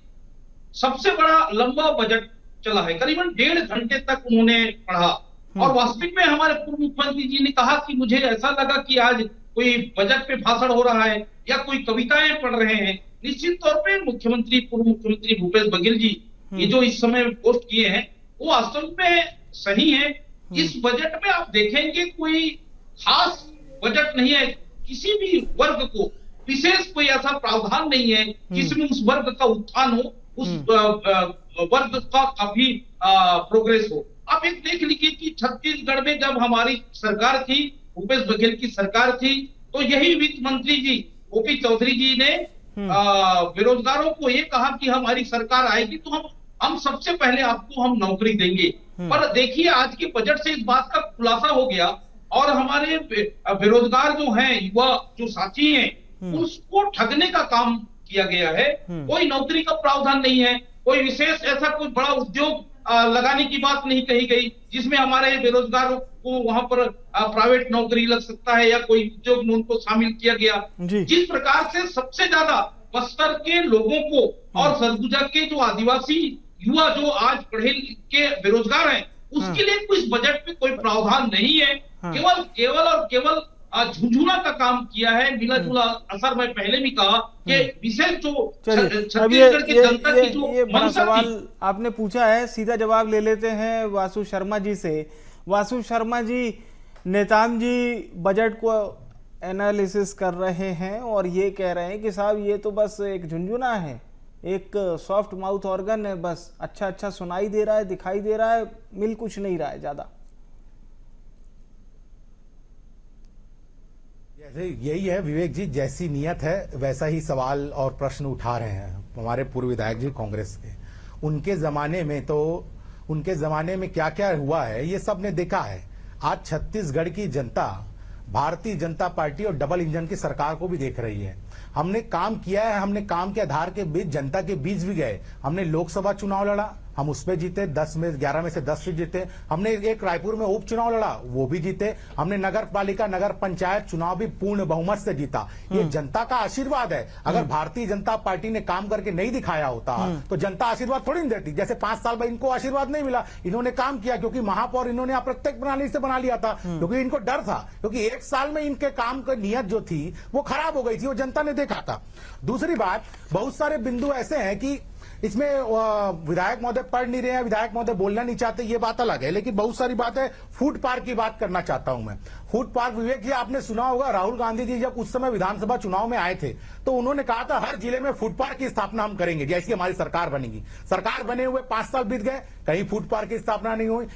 सबसे बड़ा लंबा बजट चला है, करीबन 1.5 घंटे तक उन्होंने पढ़ा। और वास्तविक में हमारे पूर्व मुख्यमंत्री जी ने कहा कि मुझे ऐसा लगा कि आज कोई बजट पे भाषण हो रहा है या कोई कविताएं पढ़ रहे हैं। निश्चित तौर पे पूर्व मुख्यमंत्री भूपेश बघेल जी ये जो इस समय पोस्ट किए हैं वो वास्तव में सही है। इस बजट में आप देखेंगे कोई खास बजट नहीं है, किसी भी वर्ग को विशेष कोई ऐसा प्रावधान नहीं है जिसमें उस वर्ग का उत्थान हो, उस वर्ग का काफी प्रोग्रेस हो। आप एक देख लीजिए कि छत्तीसगढ़ में जब हमारी सरकार थी, भूपेश बघेल की सरकार थी, तो यही वित्त मंत्री जी ओपी चौधरी जी ने बेरोजगारों को ये कहा कि हमारी सरकार आएगी तो हम सबसे पहले आपको हम नौकरी देंगे। पर देखिए आज के बजट से इस बात का खुलासा हो गया और हमारे बेरोजगार जो हैं, युवा जो साथी हैं, उसको ठगने का काम किया गया है। कोई नौकरी का प्रावधान नहीं है, कोई विशेष ऐसा कोई बड़ा उद्योग लगाने की बात नहीं कही गई जिसमें हमारे बेरोजगारों को वहां पर प्राइवेट नौकरी लग सकता है या कोई उद्योग में उनको शामिल किया गया। जिस प्रकार से सबसे ज्यादा बस्तर के लोगों को और सरगुजा के जो आदिवासी युवा जो आज पढ़े लिखे बेरोजगार हैं, उसके लिए इस बजट में कोई प्रावधान नहीं है। केवल झुंझुना का काम किया है, मिला जुला असर। मैं पहले भी कहा कि विशेष जो छत्तीसगढ़ की जनता की जो
ये बड़ा सवाल आपने पूछा है, सीधा जवाब ले लेते हैं वासु शर्मा जी से। वासु शर्मा जी, नेताम जी बजट को एनालिसिस कर रहे हैं और ये कह रहे हैं कि साहब ये तो बस एक झुंझुना है, एक सॉफ्ट माउथ ऑर्गन है, बस अच्छा सुनाई दे रहा है, दिखाई दे रहा है, मिल कुछ नहीं रहा है ज्यादा।
यही है विवेक जी, जैसी नियत है वैसा ही सवाल और प्रश्न उठा रहे हैं हमारे पूर्व विधायक जी कांग्रेस के। उनके जमाने में क्या क्या हुआ है ये सब ने देखा है। आज छत्तीसगढ़ की जनता भारतीय जनता पार्टी और डबल इंजन की सरकार को भी देख रही है। हमने काम किया है, हमने काम के आधार के बीच जनता के बीच भी गए। हमने लोकसभा चुनाव लड़ा, हम उसमें जीते, 11 में से 10 सीट जीते। हमने एक रायपुर में उपचुनाव लड़ा, वो भी जीते। हमने नगर पालिका, नगर पंचायत चुनाव भी पूर्ण बहुमत से जीता। ये जनता का आशीर्वाद है। अगर भारतीय जनता पार्टी ने काम करके नहीं दिखाया होता तो जनता आशीर्वाद थोड़ी नहीं देती। जैसे 5 साल में इनको आशीर्वाद नहीं मिला, इन्होंने काम किया क्योंकि महापौर इन्होंने अप्रत्यक्ष प्रणाली से बना लिया था, क्योंकि इनको डर था, क्योंकि 1 साल में इनके काम की नीयत जो थी वो खराब हो गई थी, वो जनता ने देखा था। दूसरी बात, बहुत सारे बिंदु ऐसे हैं कि इसमें विधायक महोदय पढ़ नहीं रहे हैं, विधायक महोदय बोलना नहीं चाहते, ये बात अलग है। लेकिन बहुत सारी बातें फूड पार्क की बात करना चाहता हूं मैं। फूड पार्क, विवेक जी आपने सुना होगा, राहुल गांधी जी जब उस समय विधानसभा चुनाव में आए थे तो उन्होंने कहा था हर जिले में फूड पार्क की स्थापना हम करेंगे जैसी हमारी सरकार बनेगी। सरकार बने हुए 5 साल बीत गए, कहीं फूड पार्क की स्थापना नहीं हुई।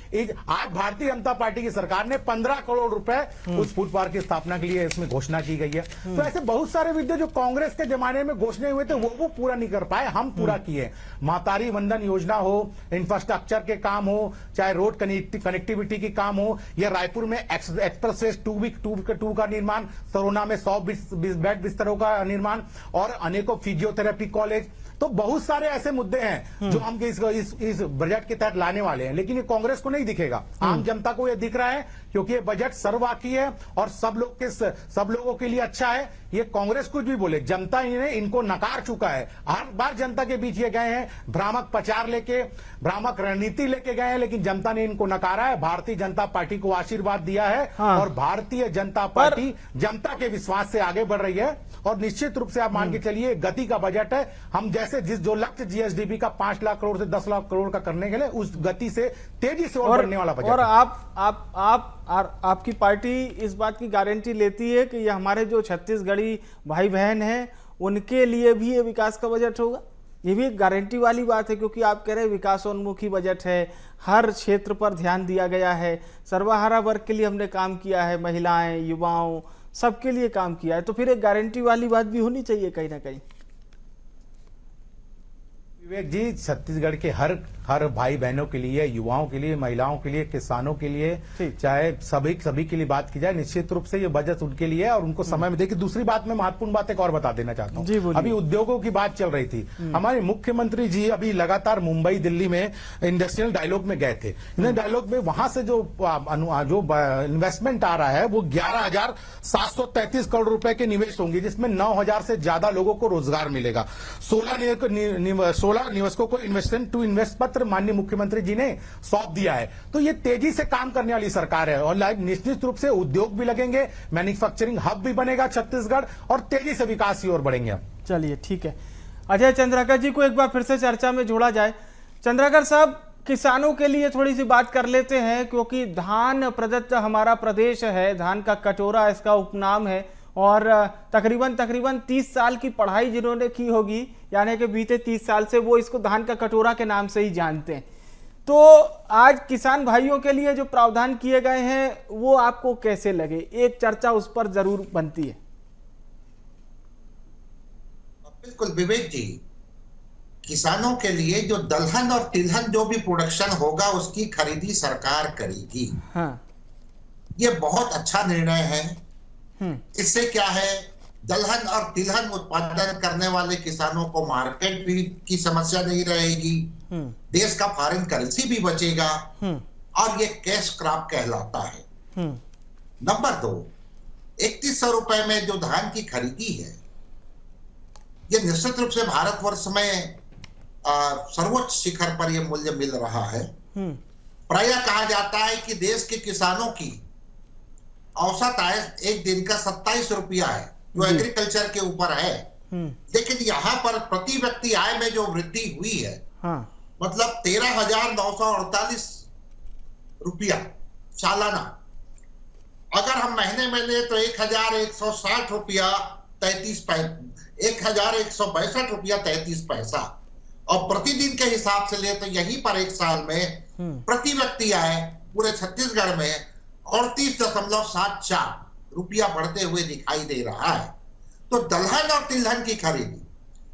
आज भारतीय जनता पार्टी की सरकार ने 15 करोड़ रुपए उस फूड पार्क की स्थापना के लिए इसमें घोषणा की गई है। तो ऐसे बहुत सारे मुद्दे जो कांग्रेस के जमाने में घोषणा हुए थे वो पूरा नहीं कर पाए, हम पूरा किए। मातारी वंदन योजना हो, इंफ्रास्ट्रक्चर के काम हो, चाहे रोड कनेक्टिविटी के काम हो, या रायपुर में एक्सप्रेस 2 का निर्माण, सरोना में 100 बेड बिस्तरों का निर्माण और अनेकों फिजियोथेरेपी कॉलेज। तो बहुत सारे ऐसे मुद्दे हैं जो हम इस बजट के तहत लाने वाले हैं, लेकिन ये कांग्रेस को नहीं दिखेगा। आम जनता को ये दिख रहा है क्योंकि ये बजट सर्वव्यापी है और सब लोगों के लिए अच्छा है। ये कांग्रेस कुछ भी बोले, जनता ने इनको नकार चुका है। हर बार जनता के बीच ये गए हैं, भ्रामक प्रचार लेके, भ्रामक रणनीति लेके गए हैं, लेकिन जनता ने इनको नकारा है। भारतीय जनता पार्टी को आशीर्वाद दिया है और भारतीय जनता पार्टी जनता के विश्वास से आगे बढ़ रही है। और निश्चित रूप से आप मान के चलिए, गति का बजट है। हम जैसे जो लक्ष्य जीएसडीपी का 5 लाख करोड़ से 10 लाख करोड़ का करने के लिए, उस गति से तेजी से और बढ़ने वाला बजट।
और आपकी पार्टी इस बात की गारंटी लेती है कि ये हमारे जो छत्तीसगढ़ी भाई बहन हैं उनके लिए भी ये विकास का बजट होगा? ये भी एक गारंटी वाली बात है, क्योंकि आप कह रहे हैं विकासोन्मुखी बजट है, हर क्षेत्र पर ध्यान दिया गया है, सर्वहारा वर्ग के लिए हमने काम किया है, महिलाएं, युवाओं, सबके लिए काम किया है। तो फिर एक गारंटी वाली बात भी होनी चाहिए कहीं ना कहीं।
विवेक जी, छत्तीसगढ़ के हर भाई बहनों के लिए, युवाओं के लिए, महिलाओं के लिए, किसानों के लिए, चाहे सभी के लिए बात की जाए, निश्चित रूप से ये बजट उनके लिए है और उनको समय में। देखिए, दूसरी बात, मैं महत्वपूर्ण बात एक और बता देना चाहता हूँ। अभी उद्योगों की बात चल रही थी। हमारे मुख्यमंत्री जी अभी लगातार मुंबई, दिल्ली में इंडस्ट्रियल डायलॉग में गए थे। इन डायलॉग में वहां से जो इन्वेस्टमेंट आ रहा है वो 11,733 करोड़ रुपए के निवेश होंगे, जिसमें 9,000 से ज्यादा लोगों को रोजगार मिलेगा। 16 निवेशकों को इन्वेस्टमेंट टू इन्वेस्ट पत्र माननीय मुख्यमंत्री जी ने सौंप दिया है। तो ये तेजी से काम करने वाली सरकार है और निश्चित रूप से उद्योग भी लगेंगे, मैन्युफैक्चरिंग हब भी बनेगा छत्तीसगढ़ और तेजी से विकास की ओर बढ़ेंगे।
चलिए ठीक है, अजय चंद्राकर जी को एक बार फिर से चर्चा में जोड़ा जाए। चंद्राकर साहब, किसानों के लिए थोड़ी सी बात कर लेते हैं, क्योंकि धान प्रदत्त हमारा प्रदेश है, धान का कटोरा इसका उपनाम है और तकरीबन 30 साल की पढ़ाई जिन्होंने की होगी, यानी कि बीते 30 साल से वो इसको धान का कटोरा के नाम से ही जानते हैं। तो आज किसान भाइयों के लिए जो प्रावधान किए गए हैं वो आपको कैसे लगे? एक चर्चा उस पर जरूर बनती है।
बिल्कुल विवेक जी, किसानों के लिए जो दलहन और तिलहन जो भी प्रोडक्शन होगा उसकी खरीदी सरकार करेगी।
हाँ।
ये बहुत अच्छा निर्णय है। इससे क्या है, दलहन और तिलहन उत्पादन करने वाले किसानों को मार्केट भी की समस्या नहीं रहेगी, देश का फॉरेन करेंसी भी बचेगा और ये कैश क्रॉप कहलाता है। नंबर 2, 3100 रुपए में जो धान की खरीदी है, ये निश्चित रूप से भारतवर्ष में सर्वोच्च शिखर पर यह मूल्य मिल रहा है। प्रायः कहा जाता है कि देश के किसानों की औसत आय एक दिन का 27 रुपया है, जो एग्रीकल्चर के ऊपर है। लेकिन यहाँ पर प्रति व्यक्ति आय में जो वृद्धि हुई है, मतलब 13,948 रुपया सालाना। अगर हम महीने में ले तो 1,160 रुपया 1,162 रुपया 33 पैसा, और प्रतिदिन के हिसाब से ले तो यहीं पर एक साल में प्रति व्यक्ति आय पूरे छत्तीसगढ़ में 38.74 रुपया बढ़ते हुए दिखाई दे रहा है। तो दलहन और तिलहन की खरीदी,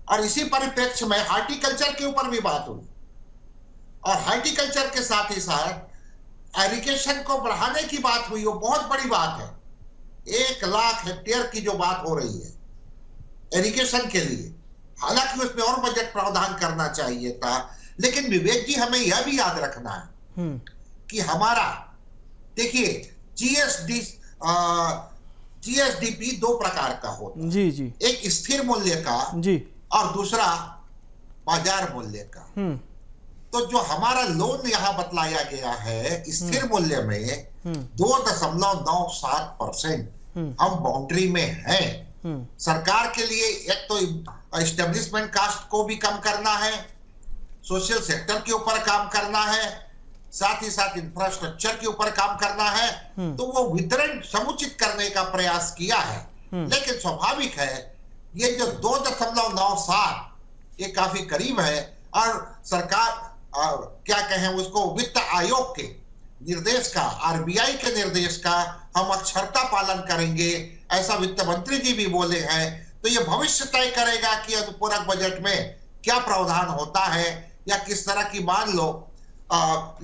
और इसी परिप्रेक्ष्य में हार्टिकल्चर के ऊपर भी बात हुई, और हार्टिकल्चर के साथ ही साथ एरिगेशन को बढ़ाने की बात हुई। वो बहुत बड़ी बात है। 1 लाख हेक्टेयर की जो बात हो रही है इरिगेशन के लिए, हालांकि उसमें और बजट प्रावधान करना चाहिए था, लेकिन विवेक जी हमें यह भी याद रखना है कि हमारा देखिए जीएसडीपी 2 प्रकार का होता है।
जी जी।
एक स्थिर मूल्य का
जी
और दूसरा बाजार मूल्य का। तो जो हमारा लोन यहां बतलाया गया है स्थिर मूल्य में 2.97% हम बाउंड्री में हैं। सरकार के लिए एक तो एस्टेब्लिशमेंट कास्ट को भी कम करना है, सोशल सेक्टर के ऊपर काम करना है, साथ ही साथ इंफ्रास्ट्रक्चर के ऊपर काम करना है। तो वो वितरण समुचित करने का प्रयास किया है, लेकिन स्वाभाविक है ये जो 2.97 ये काफी करीब है। और सरकार क्या कहें उसको, वित्त आयोग के निर्देश का, आरबीआई के निर्देश का हम अक्षरता पालन करेंगे, ऐसा वित्त मंत्री जी भी बोले हैं। तो ये भविष्य तय करेगा कि अनुपूरक बजट में क्या प्रावधान होता है, या किस तरह की, मान लो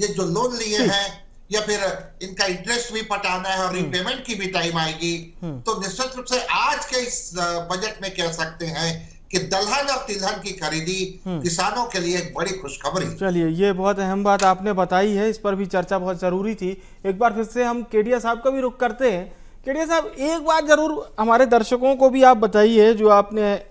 ये जो लोन लिए हैं या फिर इनका इंटरेस्ट भी पटाना है और रीपेमेंट की भी टाइम आएगी। तो निश्चित रूप से आज के इस बजट में कह सकते हैं कि दलहन और तिलहन की खरीदी किसानों के लिए एक बड़ी खुशखबरी।
चलिए, ये बहुत अहम बात आपने बताई है, इस पर भी चर्चा बहुत जरूरी थी। एक बार फिर से हम केडिया साहब का भी रुख करते हैं। केडिया साहब, एक बात जरूर हमारे दर्शकों को भी आप बताइए, जो आपने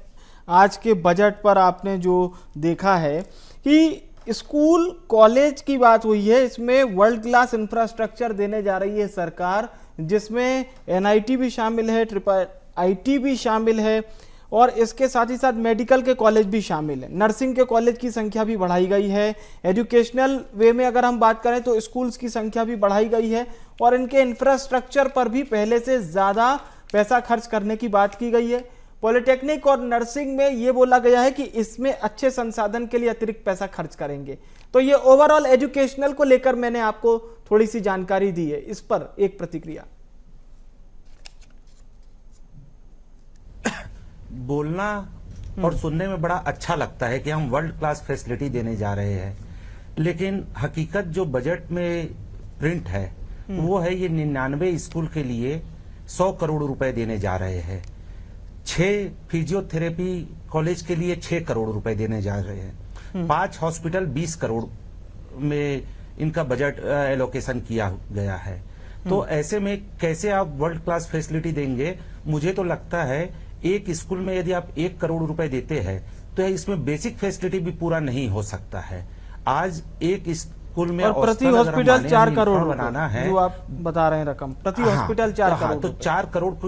आज के बजट पर आपने जो देखा है कि स्कूल कॉलेज की बात हुई है, इसमें वर्ल्ड क्लास इंफ्रास्ट्रक्चर देने जा रही है सरकार, जिसमें एनआईटी भी शामिल है, ट्रिपल आईटी भी शामिल है, और इसके साथ ही साथ मेडिकल के कॉलेज भी शामिल है। नर्सिंग के कॉलेज की संख्या भी बढ़ाई गई है। एजुकेशनल वे में अगर हम बात करें तो स्कूल्स की संख्या भी बढ़ाई गई है, और इनके इंफ्रास्ट्रक्चर पर भी पहले से ज़्यादा पैसा खर्च करने की बात की गई है। पॉलिटेक्निक और नर्सिंग में ये बोला गया है कि इसमें अच्छे संसाधन के लिए अतिरिक्त पैसा खर्च करेंगे। तो ये ओवरऑल एजुकेशनल को लेकर मैंने आपको थोड़ी सी जानकारी दी है, इस पर एक प्रतिक्रिया।
बोलना और सुनने में बड़ा अच्छा लगता है कि हम वर्ल्ड क्लास फैसिलिटी देने जा रहे हैं, लेकिन हकीकत जो बजट में प्रिंट है वो है ये 99 स्कूल के लिए 100 करोड़ रुपए देने जा रहे हैं। 6 फिजियोथेरेपी कॉलेज के लिए 6 करोड़ रुपए देने जा रहे हैं। 5 हॉस्पिटल 20 करोड़ में इनका बजट एलोकेशन किया गया है। तो ऐसे में कैसे आप वर्ल्ड क्लास फैसिलिटी देंगे? मुझे तो लगता है एक स्कूल में यदि आप 1 करोड़ रुपए देते हैं तो इसमें बेसिक फैसिलिटी भी पूरा नहीं हो सकता है। आज एक स्कूल में
और प्रति हॉस्पिटल 4 करोड़
बनाना है,
जो आप बता रहे हैं रकम, प्रति हॉस्पिटल 4 करोड़।
तो 4 करोड़ को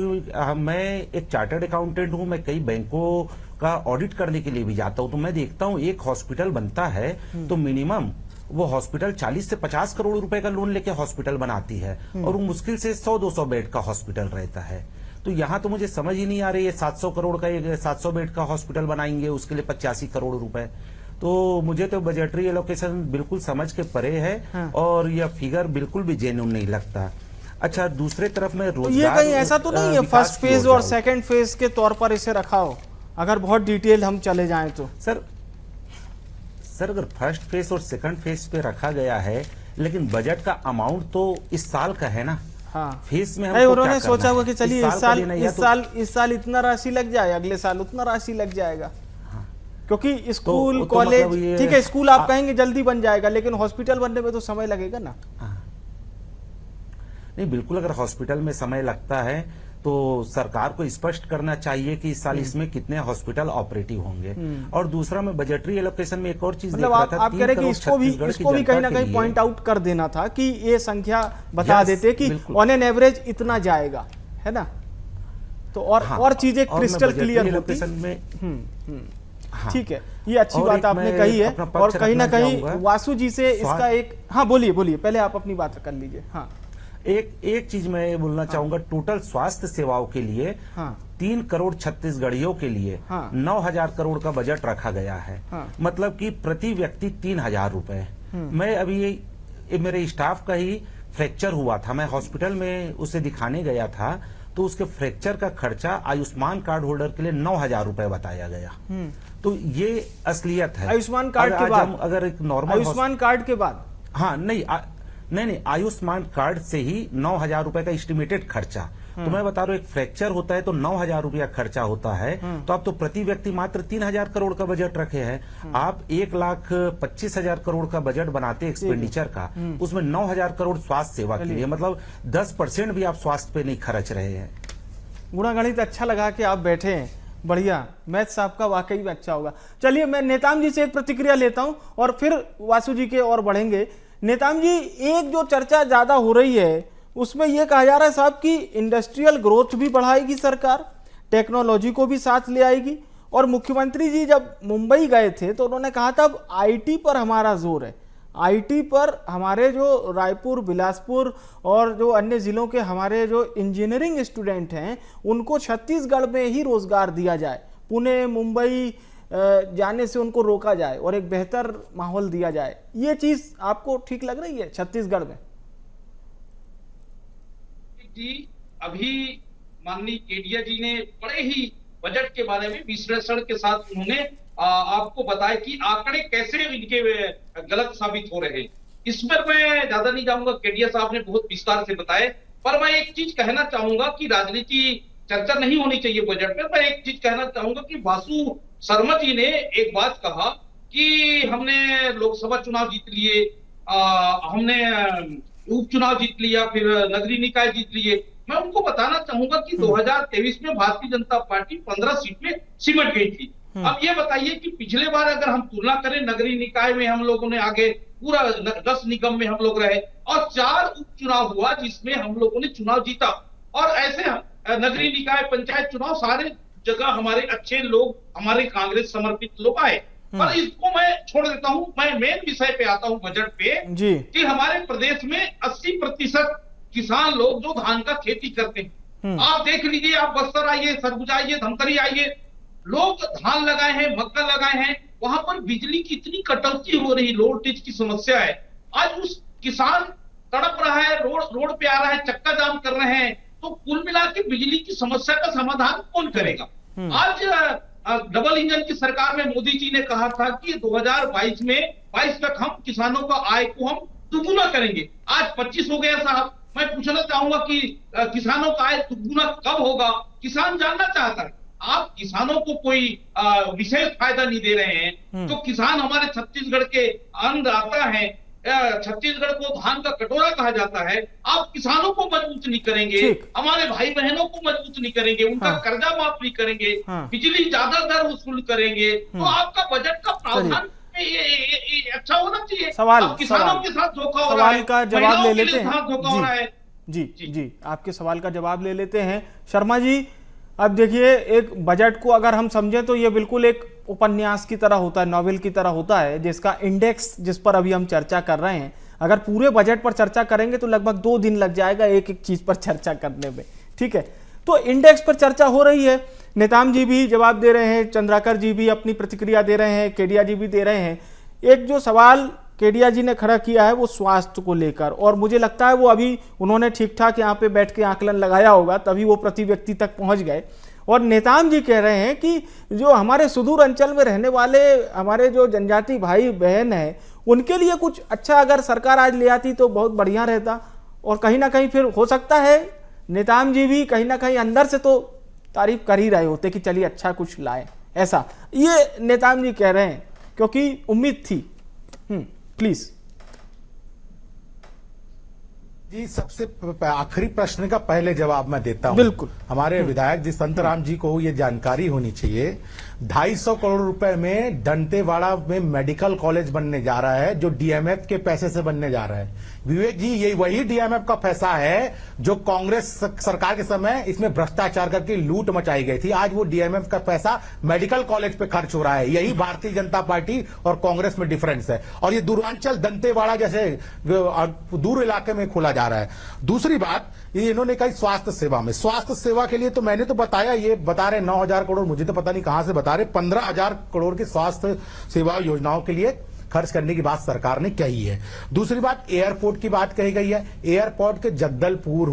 मैं एक चार्टर्ड अकाउंटेंट हूं, मैं कई बैंकों का ऑडिट करने के लिए भी जाता हूं, तो मैं देखता हूं एक हॉस्पिटल बनता है तो मिनिमम वो हॉस्पिटल 40 से 50 करोड़ रुपए का लोन लेके हॉस्पिटल बनाती है, और वो मुश्किल से 100-200 बेड का हॉस्पिटल रहता है। तो यहाँ तो मुझे समझ ही नहीं आ रही है, 700 करोड़ का 700 बेड का हॉस्पिटल बनाएंगे, उसके लिए 85 करोड़ रुपए। तो मुझे तो बजटरी एलोकेशन बिल्कुल समझ के परे है, और यह फिगर बिल्कुल भी जेन्युइन नहीं लगता। अच्छा, दूसरे तरफ में रोजगार,
ये कहीं ऐसा तो नहीं है फर्स्ट फेज और सेकंड फेज के तौर पर इसे रखा हो? अगर बहुत डिटेल हम चले जाएं तो
सर अगर फर्स्ट फेज और सेकंड फेज पे रखा गया है, लेकिन बजट का अमाउंट तो इस साल का है ना।
हाँ,
फेज में
उन्होंने सोचा होगा कि चलिए इस साल इतना राशि लग जाए, अगले साल उतना राशि लग जाएगा। हाँ। क्योंकि स्कूल कॉलेज मतलब ठीक है, स्कूल आप कहेंगे जल्दी बन जाएगा, लेकिन हॉस्पिटल बनने में तो समय लगेगा ना।
नहीं, बिल्कुल, अगर हॉस्पिटल में समय लगता है तो सरकार को स्पष्ट करना चाहिए कि इस साल इसमें कितने हॉस्पिटल ऑपरेटिव होंगे। और दूसरा, मैं बजटरी एलोकेशन में एक और चीज
मतलब आप कह रहे हैं कि इसको भी कहीं ना कहीं पॉइंट आउट कर देना था कि ये संख्या बता देते कि ऑन एन एवरेज इतना जाएगा, है ना? तो और चीजें क्रिस्टल क्लियर होती। ठीक है, ये अच्छी बात आपने कही है। और कहीं ना कहीं वासु जी से इसका एक, हाँ बोलिए, पहले आप अपनी बात कर लीजिए। हाँ,
एक चीज मैं बोलना चाहूंगा, टोटल स्वास्थ्य सेवाओं के लिए 3 करोड़ छत्तीसगढ़ियों के लिए 9,000 करोड़ का बजट रखा गया है। मतलब कि प्रति व्यक्ति 3,000 रुपए। मैं अभी मेरे स्टाफ का ही फ्रैक्चर हुआ था, मैं हॉस्पिटल में उसे दिखाने गया था, तो उसके फ्रैक्चर का खर्चा आयुष्मान कार्ड होल्डर के लिए 9,000 रुपए बताया गया। तो ये असलियत है।
आयुष्मान कार्ड के बाद,
अगर एक नॉर्मल
आयुष्मान कार्ड के बाद,
हाँ, नहीं, आयुष्मान कार्ड से ही 9,000 रुपए का एस्टिमेटेड खर्चा, तो मैं बता रहा हूँ, एक फ्रैक्चर होता है तो 9,000 रुपया खर्चा होता है, तो आप तो प्रति व्यक्ति मात्र 3,000 करोड़ का बजट रखे हैं। आप 1,25,000 करोड़ का बजट बनाते एक्सपेंडिचर का, उसमें 9,000 करोड़ स्वास्थ्य सेवा के लिए, मतलब 10% भी आप स्वास्थ्य पे नहीं खर्च रहे हैं।
गुणागणित अच्छा लगा कि आप बैठे हैं, बढ़िया। मैथ्स आपका वाकई में अच्छा होगा। चलिए मैं नेताम जी से एक प्रतिक्रिया लेता हूं और फिर वासु जी के और बढ़ेंगे। नेताम जी, एक जो चर्चा ज्यादा हो रही है उसमें यह कहा जा रहा है साहब कि इंडस्ट्रियल ग्रोथ भी बढ़ाएगी सरकार, टेक्नोलॉजी को भी साथ ले आएगी। और मुख्यमंत्री जी जब मुंबई गए थे तो उन्होंने कहा था अब आईटी पर हमारा जोर है, आईटी पर हमारे जो रायपुर, बिलासपुर और जो अन्य जिलों के हमारे जो इंजीनियरिंग स्टूडेंट हैं उनको छत्तीसगढ़ में ही रोजगार दिया जाए, पुणे, मुंबई जाने से उनको रोका जाए और एक बेहतर माहौल दिया जाए। ये चीज आपको ठीक लग रही है छत्तीसगढ़ में?
जी, अभी माननीय केडिया जी ने बड़े ही बजट के बारे में विश्लेषण के साथ उन्होंने आपको बताया कि आंकड़े कैसे इनके गलत साबित हो रहे हैं। इस पर मैं ज्यादा नहीं जाऊंगा, केडिया साहब ने बहुत विस्तार से बताया। पर मैं एक चीज कहना चाहूंगा कि राजनीति चर्चा नहीं होनी चाहिए बजट में। मैं एक चीज कहना चाहूंगा कि वासु शर्मा जी ने एक बात कहा कि हमने लोकसभा चुनाव जीत लिए, हमने उपचुनाव जीत लिया, फिर नगरीय निकाय जीत लिए। मैं उनको बताना चाहूंगा कि 2023 में भारतीय जनता पार्टी 15 सीट में सिमट गई थी। अब ये बताइए कि पिछले बार अगर हम तुलना करें, नगरीय निकाय में हम लोगों ने आगे पूरा 10 निगम में हम लोग रहे और 4 उपचुनाव हुआ जिसमें हम लोगों ने चुनाव जीता। और ऐसे नगरीय निकाय, पंचायत चुनाव सारे जगह हमारे अच्छे लोग, हमारे कांग्रेस समर्पित लोग आए। पर इसको मैं छोड़ देता हूं, मैं मेन विषय पे आता हूं बजट पे
जी।
कि हमारे प्रदेश में 80% किसान लोग जो धान का खेती करते हैं, आप देख लीजिए, आप बस्तर आइए, सरगुजा आइए, धमतरी आइए, लोग धान लगाए हैं, मक्का लगाए हैं, वहां पर बिजली की इतनी कटौती हो रही, लोडेज की समस्या है। आज उस किसान तड़प रहा है, रोड पे आ रहा है, चक्का जाम कर रहे हैं। तो कुल मिला के बिजली की समस्या का समाधान कौन करेगा? आज डबल इंजन की सरकार में मोदी जी ने कहा था कि 2022 में 22 तक हम किसानों का आय को हम दुगुना करेंगे। आज 25 हो गया साहब। मैं पूछना चाहूंगा कि किसानों का आय दुगुना कब होगा? किसान जानना चाहता है। आप किसानों को कोई विशेष फायदा नहीं दे रहे हैं। तो किसान हमारे छत्तीसगढ़ के अन्नदाता हैं, छत्तीसगढ़ को धान का कटोरा कहा जाता है। आप किसानों को मजबूत नहीं करेंगे, हमारे भाई बहनों को मजबूत नहीं करेंगे, उनका कर्जा माफ नहीं करेंगे, बिजली ज्यादा दर वसूल करेंगे, तो आपका बजट का प्रावधान ये अच्छा होना चाहिए।
सवाल
किसानों के साथ धोखा हो रहा है,
सवाल का जवाब ले लेते हैं।
धोखा हो रहा है।
जी, आपके सवाल का जवाब ले लेते हैं। शर्मा जी, अब देखिए, एक बजट को अगर हम समझें तो ये बिल्कुल एक उपन्यास की तरह होता है, नॉवेल की तरह होता है, जिसका इंडेक्स, जिस पर अभी हम चर्चा कर रहे हैं, अगर पूरे बजट पर चर्चा करेंगे तो लगभग 2 दिन लग जाएगा एक एक चीज पर चर्चा करने में। ठीक है, तो इंडेक्स पर चर्चा हो रही है, नेताम जी भी जवाब दे रहे हैं, चंद्राकर जी भी अपनी प्रतिक्रिया दे रहे हैं, केडिया जी भी दे रहे हैं। एक जो सवाल केडिया जी ने खड़ा किया है वो स्वास्थ्य को लेकर, और मुझे लगता है वो अभी उन्होंने ठीक ठाक यहाँ पे बैठ के आकलन लगाया होगा, तभी वो प्रति व्यक्ति तक पहुंच गए। और नेताम जी कह रहे हैं कि जो हमारे सुदूर अंचल में रहने वाले हमारे जो जनजाति भाई बहन हैं उनके लिए कुछ अच्छा अगर सरकार आज ले आती तो बहुत बढ़िया रहता। और कहीं ना कहीं फिर हो सकता है नेताम जी भी कहीं ना कहीं अंदर से तो तारीफ कर ही रहे होते कि चलिए अच्छा कुछ लाए, ऐसा ये नेताम जी कह रहे हैं क्योंकि उम्मीद थी। प्लीज
जी, सबसे आखिरी प्रश्न का पहले जवाब मैं देता हूं।
बिल्कुल।
हमारे विधायक जी संतराम जी को ये जानकारी होनी चाहिए, 250 करोड़ रुपए में दंतेवाड़ा में मेडिकल कॉलेज बनने जा रहा है, जो डीएमएफ के पैसे से बनने जा रहा है। विवेक जी, ये वही डीएमएफ का पैसा है जो कांग्रेस सरकार के समय इसमें भ्रष्टाचार करके लूट मचाई गई थी। आज वो डीएमएफ का पैसा मेडिकल कॉलेज पे खर्च हो रहा है। यही भारतीय जनता पार्टी और कांग्रेस में डिफरेंस है। और ये दूरांचल दंतेवाड़ा जैसे दूर इलाके में खोला जा रहा है। दूसरी बात, ये इन्होंने कही स्वास्थ्य सेवा में, स्वास्थ्य सेवा के लिए तो मैंने तो बताया, ये बता रहे 9,000 करोड़, मुझे तो पता नहीं कहां से बता रहे, 15,000 करोड़ की स्वास्थ्य सेवा योजनाओं के लिए खर्च करने की बात सरकार ने कही है। दूसरी बात, एयरपोर्ट की बात कही गई है। एयरपोर्ट के जगदलपुर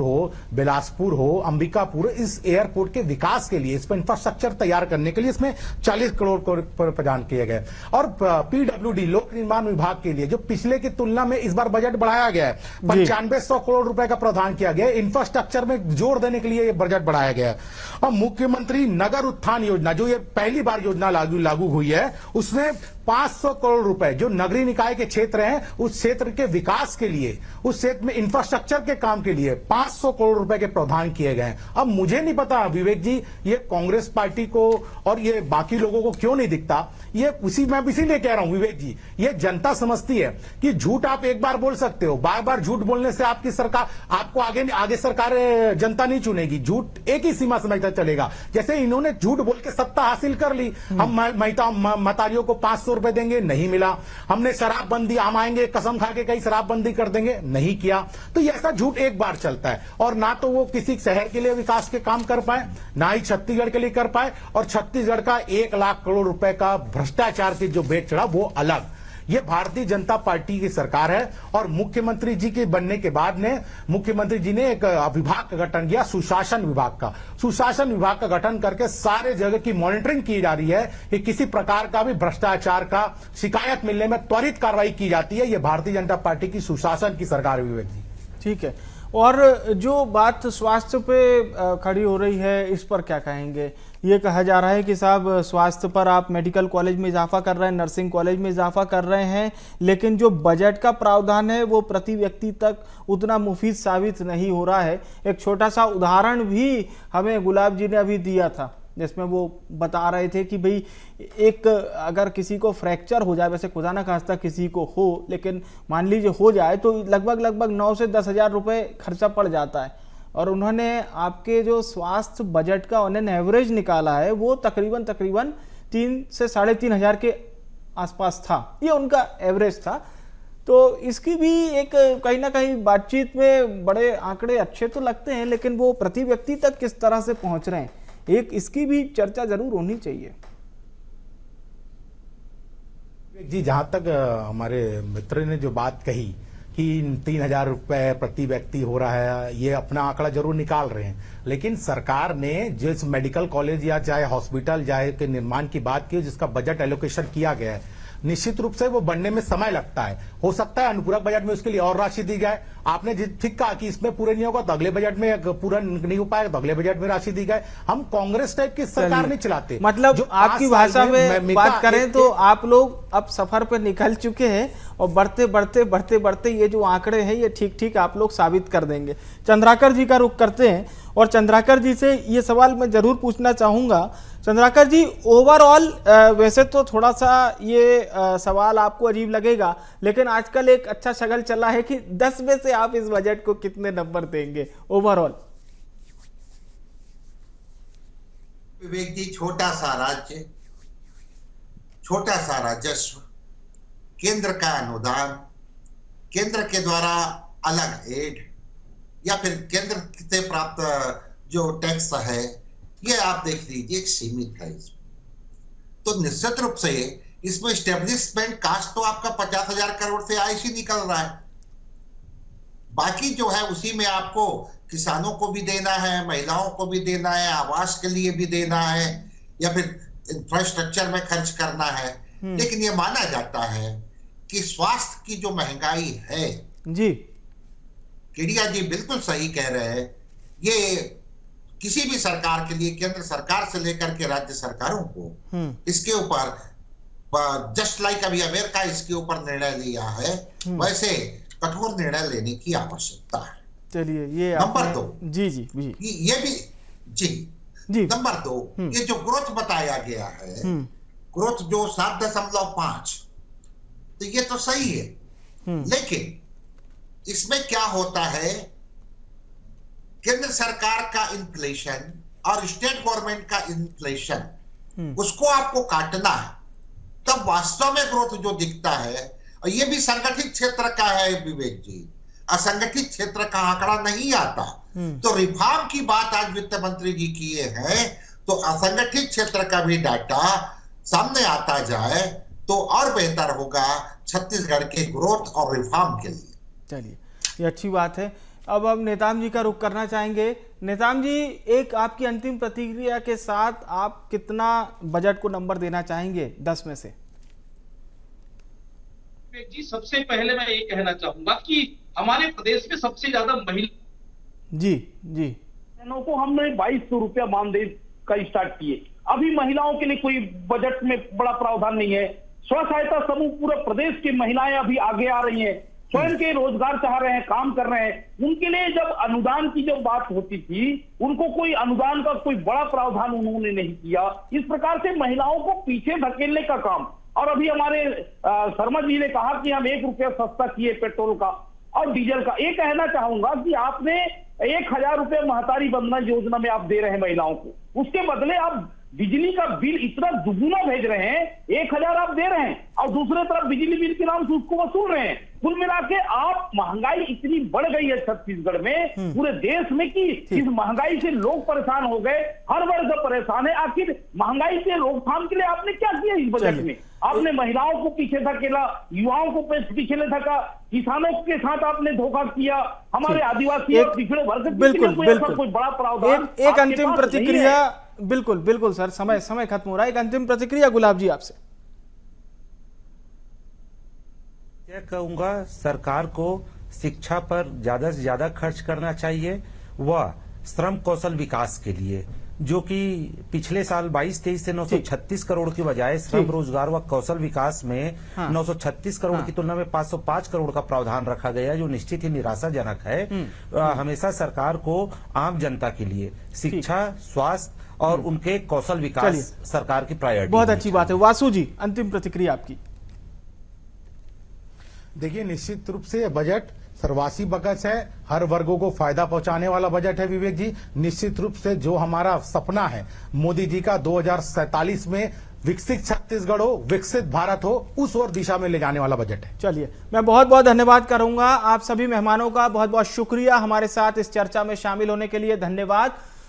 हो, बिलासपुर हो, अंबिकापुर, इस एयरपोर्ट के विकास के लिए, इस पर इंफ्रास्ट्रक्चर तैयार करने के लिए इसमें 40 करोड़ प्रदान किए गए। और पीडब्ल्यूडी, लोक निर्माण विभाग के लिए जो पिछले की तुलना में इस बार बजट बढ़ाया गया है, 9500 करोड़ रुपए का प्रावधान किया गया। इंफ्रास्ट्रक्चर में जोर देने के लिए ये बजट बढ़ाया गया है। और मुख्यमंत्री नगर उत्थान योजना, जो ये पहली बार योजना लागू हुई है, उसमें 500 करोड़ रुपए जो नगरीय निकाय के क्षेत्र हैं, उस क्षेत्र के विकास के लिए, उस क्षेत्र में इंफ्रास्ट्रक्चर के काम के लिए 500 करोड़ रुपए के प्रावधान किए गए। अब मुझे नहीं पता विवेक जी, ये कांग्रेस पार्टी को और ये बाकी लोगों को क्यों नहीं दिखता। ये मैं इसीलिए कह रहा हूं विवेक जी, ये जनता समझती है कि झूठ आप एक बार बोल सकते हो, बार बार झूठ बोलने से आपकी सरकार, आपको आगे सरकार जनता नहीं चुनेगी। झूठ एक ही सीमा समय तक चलेगा। जैसे इन्होंने झूठ बोल के सत्ता हासिल कर ली, हम मतारियों को 500 रुपए देंगे, नहीं मिला। हमने शराबबंदी, हम आएंगे कसम खा के कहीं शराबबंदी कर देंगे, नहीं किया। तो ये ऐसा झूठ एक बार चलता है। और ना तो वो किसी शहर के लिए विकास के काम कर पाए, ना ही छत्तीसगढ़ के लिए कर पाए। और छत्तीसगढ़ का 1 लाख करोड़ रुपए का भ्रष्टाचार की जो बेट चढ़ा वो अलग। ये भारतीय जनता पार्टी की सरकार है। और मुख्यमंत्री जी के बनने के बाद मुख्यमंत्री जी ने एक विभाग का गठन किया, सुशासन विभाग का। सुशासन विभाग का गठन करके सारे जगह की मॉनिटरिंग की जा रही है कि किसी प्रकार का भी भ्रष्टाचार का शिकायत मिलने में त्वरित कार्रवाई की जाती है। ये भारतीय जनता पार्टी की सुशासन की सरकार है विवेक जी।
ठीक है। और जो बात स्वास्थ्य पे खड़ी हो रही है, इस पर क्या कहेंगे? ये कहा जा रहा है कि साहब स्वास्थ्य पर आप मेडिकल कॉलेज में इजाफा कर रहे हैं, नर्सिंग कॉलेज में इजाफा कर रहे हैं, लेकिन जो बजट का प्रावधान है वो प्रति व्यक्ति तक उतना मुफीद साबित नहीं हो रहा है। एक छोटा सा उदाहरण भी हमें गुलाब जी ने अभी दिया था, जिसमें वो बता रहे थे कि भाई एक अगर किसी को फ्रैक्चर हो जाए, वैसे खुदा ना खास्ता किसी को हो, लेकिन मान लीजिए हो जाए, तो लगभग 9 से 10 हजार रुपये खर्चा पड़ जाता है। और उन्होंने आपके जो स्वास्थ्य बजट का ऑन एवरेज निकाला है वो तकरीबन 3 से 3.5 हजार के आसपास था, ये उनका एवरेज था। तो इसकी भी एक कहीं ना कहीं बातचीत में बड़े आंकड़े अच्छे तो लगते हैं, लेकिन वो प्रति व्यक्ति तक किस तरह से पहुंच रहे हैं, एक इसकी भी चर्चा जरूर होनी चाहिए।
जी, जहां तक हमारे मित्र ने जो बात कही कि 3,000 रुपए प्रति व्यक्ति हो रहा है, ये अपना आंकड़ा जरूर निकाल रहे हैं, लेकिन सरकार ने जिस मेडिकल कॉलेज या चाहे हॉस्पिटल चाहे के निर्माण की बात की, जिसका बजट एलोकेशन किया गया है, निश्चित रूप से वो बनने में समय लगता है। हो सकता है अनुपूरक बजट में उसके लिए और राशि दी जाए। आपने ठीक कहा कि इसमें पूरे नहीं होगा तो अगले बजट में पूरा नहीं हो पाएगा तो अगले बजट में राशि दी जाए। हम कांग्रेस टाइप की सरकार नहीं चलाते।
मतलब जो आपकी भाषा में बात करें तो आप लोग अब सफर पर निकल चुके हैं और बढ़ते ये जो आंकड़े हैं ये ठीक आप लोग साबित कर देंगे। चंद्राकर जी का रुख करते हैं और चंद्राकर जी से ये सवाल मैं जरूर पूछना चाहूंगा। चंद्राकर जी, ओवरऑल वैसे तो थोड़ा सा ये सवाल आपको अजीब लगेगा, लेकिन आजकल एक अच्छा शगल चला है कि 10 में से आप इस बजट को कितने नंबर देंगे ओवरऑल?
विवेक जी, छोटा सा राज्य, छोटा सा राजस्व, केंद्र का अनुदान, केंद्र के द्वारा अलग एड या फिर केंद्र से प्राप्त जो टैक्स है, ये आप देख लीजिए सीमित है इसमें। तो निश्चित रूप से इसमें स्टेब्लिशमेंट कास्ट तो आपका 50,000 करोड़ से आयुष ही निकल रहा है। बाकी जो है उसी में आपको किसानों को भी देना है, महिलाओं को भी देना है, आवास के लिए भी देना है, या फिर इंफ्रास्ट्रक्चर में खर्च करना है। लेकिन ये माना जाता है कि स्वास्थ्य की जो महंगाई है
जी,
केडिया जी बिल्कुल सही कह रहे हैं, ये किसी भी सरकार के लिए, केंद्र सरकार से लेकर के राज्य सरकारों को इसके ऊपर जस्ट लाइक अभी अमेरिका इसके ऊपर निर्णय लिया है, वैसे कठोर निर्णय लेने की आवश्यकता है।
चलिए, ये
नंबर 2
जी
ये भी जी नंबर 2 ये जो ग्रोथ बताया गया है, ग्रोथ जो 7.5, तो ये तो सही है, लेकिन इसमें क्या होता है, केंद्र सरकार का इन्फ्लेशन और स्टेट गवर्नमेंट का इन्फ्लेशन, उसको आपको काटना है, तब वास्तव में ग्रोथ जो दिखता है। और ये भी संगठित क्षेत्र का है विवेक जी, असंगठित क्षेत्र का आंकड़ा नहीं आता। तो रिफॉर्म की बात आज वित्त मंत्री जी किए हैं, तो असंगठित क्षेत्र का भी डाटा सामने आता जाए तो और बेहतर होगा छत्तीसगढ़ के ग्रोथ और रिफॉर्म के लिए।
चलिए, ये अच्छी बात है। अब हम नेताम जी का रुख करना चाहेंगे। नेताम जी, एक आपकी अंतिम प्रतिक्रिया के साथ आप कितना बजट को नंबर देना चाहेंगे 10 में से?
जी, सबसे पहले मैं ये कहना चाहूंगा कि हमारे प्रदेश में सबसे ज्यादा महिला
जी
को हमने 2200 रुपया मानदेय का स्टार्ट किए। अभी महिलाओं के लिए कोई बजट में बड़ा प्रावधान नहीं है। स्व सहायता समूह पूरे प्रदेश की महिलाएं अभी आगे आ रही हैं, स्वयं के रोजगार चाह रहे हैं, काम कर रहे हैं। उनके लिए जब अनुदान की जब बात होती थी, उनको कोई अनुदान का कोई बड़ा प्रावधान उन्होंने नहीं किया। इस प्रकार से महिलाओं को पीछे धकेलने का काम। और अभी हमारे शर्मा जी ने कहा कि हम 1 रुपया सस्ता किए पेट्रोल का और डीजल का। ये कहना चाहूंगा कि आपने 1000 रुपये महतारी बंधना योजना में आप दे रहे हैं महिलाओं को, उसके बदले आप बिजली का बिल इतना दुगुना भेज रहे हैं। 1000 आप दे रहे हैं और दूसरे तरफ बिजली बिल के नाम से उसको वसूल रहे हैं। कुल मिला के आप महंगाई इतनी बढ़ गई है छत्तीसगढ़ में, पूरे देश में, कि इस महंगाई से लोग परेशान हो गए, हर वर्ग परेशान है। आखिर महंगाई से रोकथाम के लिए आपने क्या किया इस बजट में? आपने महिलाओं को पीछे धकेला, युवाओं को पीछे धका, किसानों के साथ आपने धोखा किया, हमारे आदिवासी और पिछड़े वर्ग
बिल्कुल
कोई बड़ा प्रावधान।
एक अंतिम प्रतिक्रिया। बिल्कुल सर, समय खत्म हो रहा है। एक अंतिम प्रतिक्रिया गुलाब जी आपसे।
मैं कहूंगा सरकार को शिक्षा पर ज्यादा से ज्यादा खर्च करना चाहिए व श्रम कौशल विकास के लिए, जो कि पिछले साल 22-23 से 936 करोड़ की बजाय श्रम रोजगार व कौशल विकास में 936 करोड़ की तुलना में 505 करोड़ का प्रावधान रखा गया, जो निश्चित ही निराशाजनक है। हमेशा सरकार को आम जनता के लिए शिक्षा, स्वास्थ्य और उनके कौशल विकास सरकार की प्रायोरिटी।
बहुत अच्छी बात है। वासु जी, अंतिम प्रतिक्रिया आपकी।
देखिए, निश्चित रूप से बजट सर्वासी बकस है, हर वर्गों को फायदा पहुंचाने वाला बजट है। विवेक जी, निश्चित रूप से जो हमारा सपना है मोदी जी का 2047 में विकसित छत्तीसगढ़ हो, विकसित भारत हो, उस और दिशा में ले जाने वाला बजट है।
चलिए, मैं बहुत बहुत धन्यवाद करूंगा आप सभी मेहमानों का। बहुत बहुत शुक्रिया हमारे साथ इस चर्चा में शामिल होने के लिए। धन्यवाद।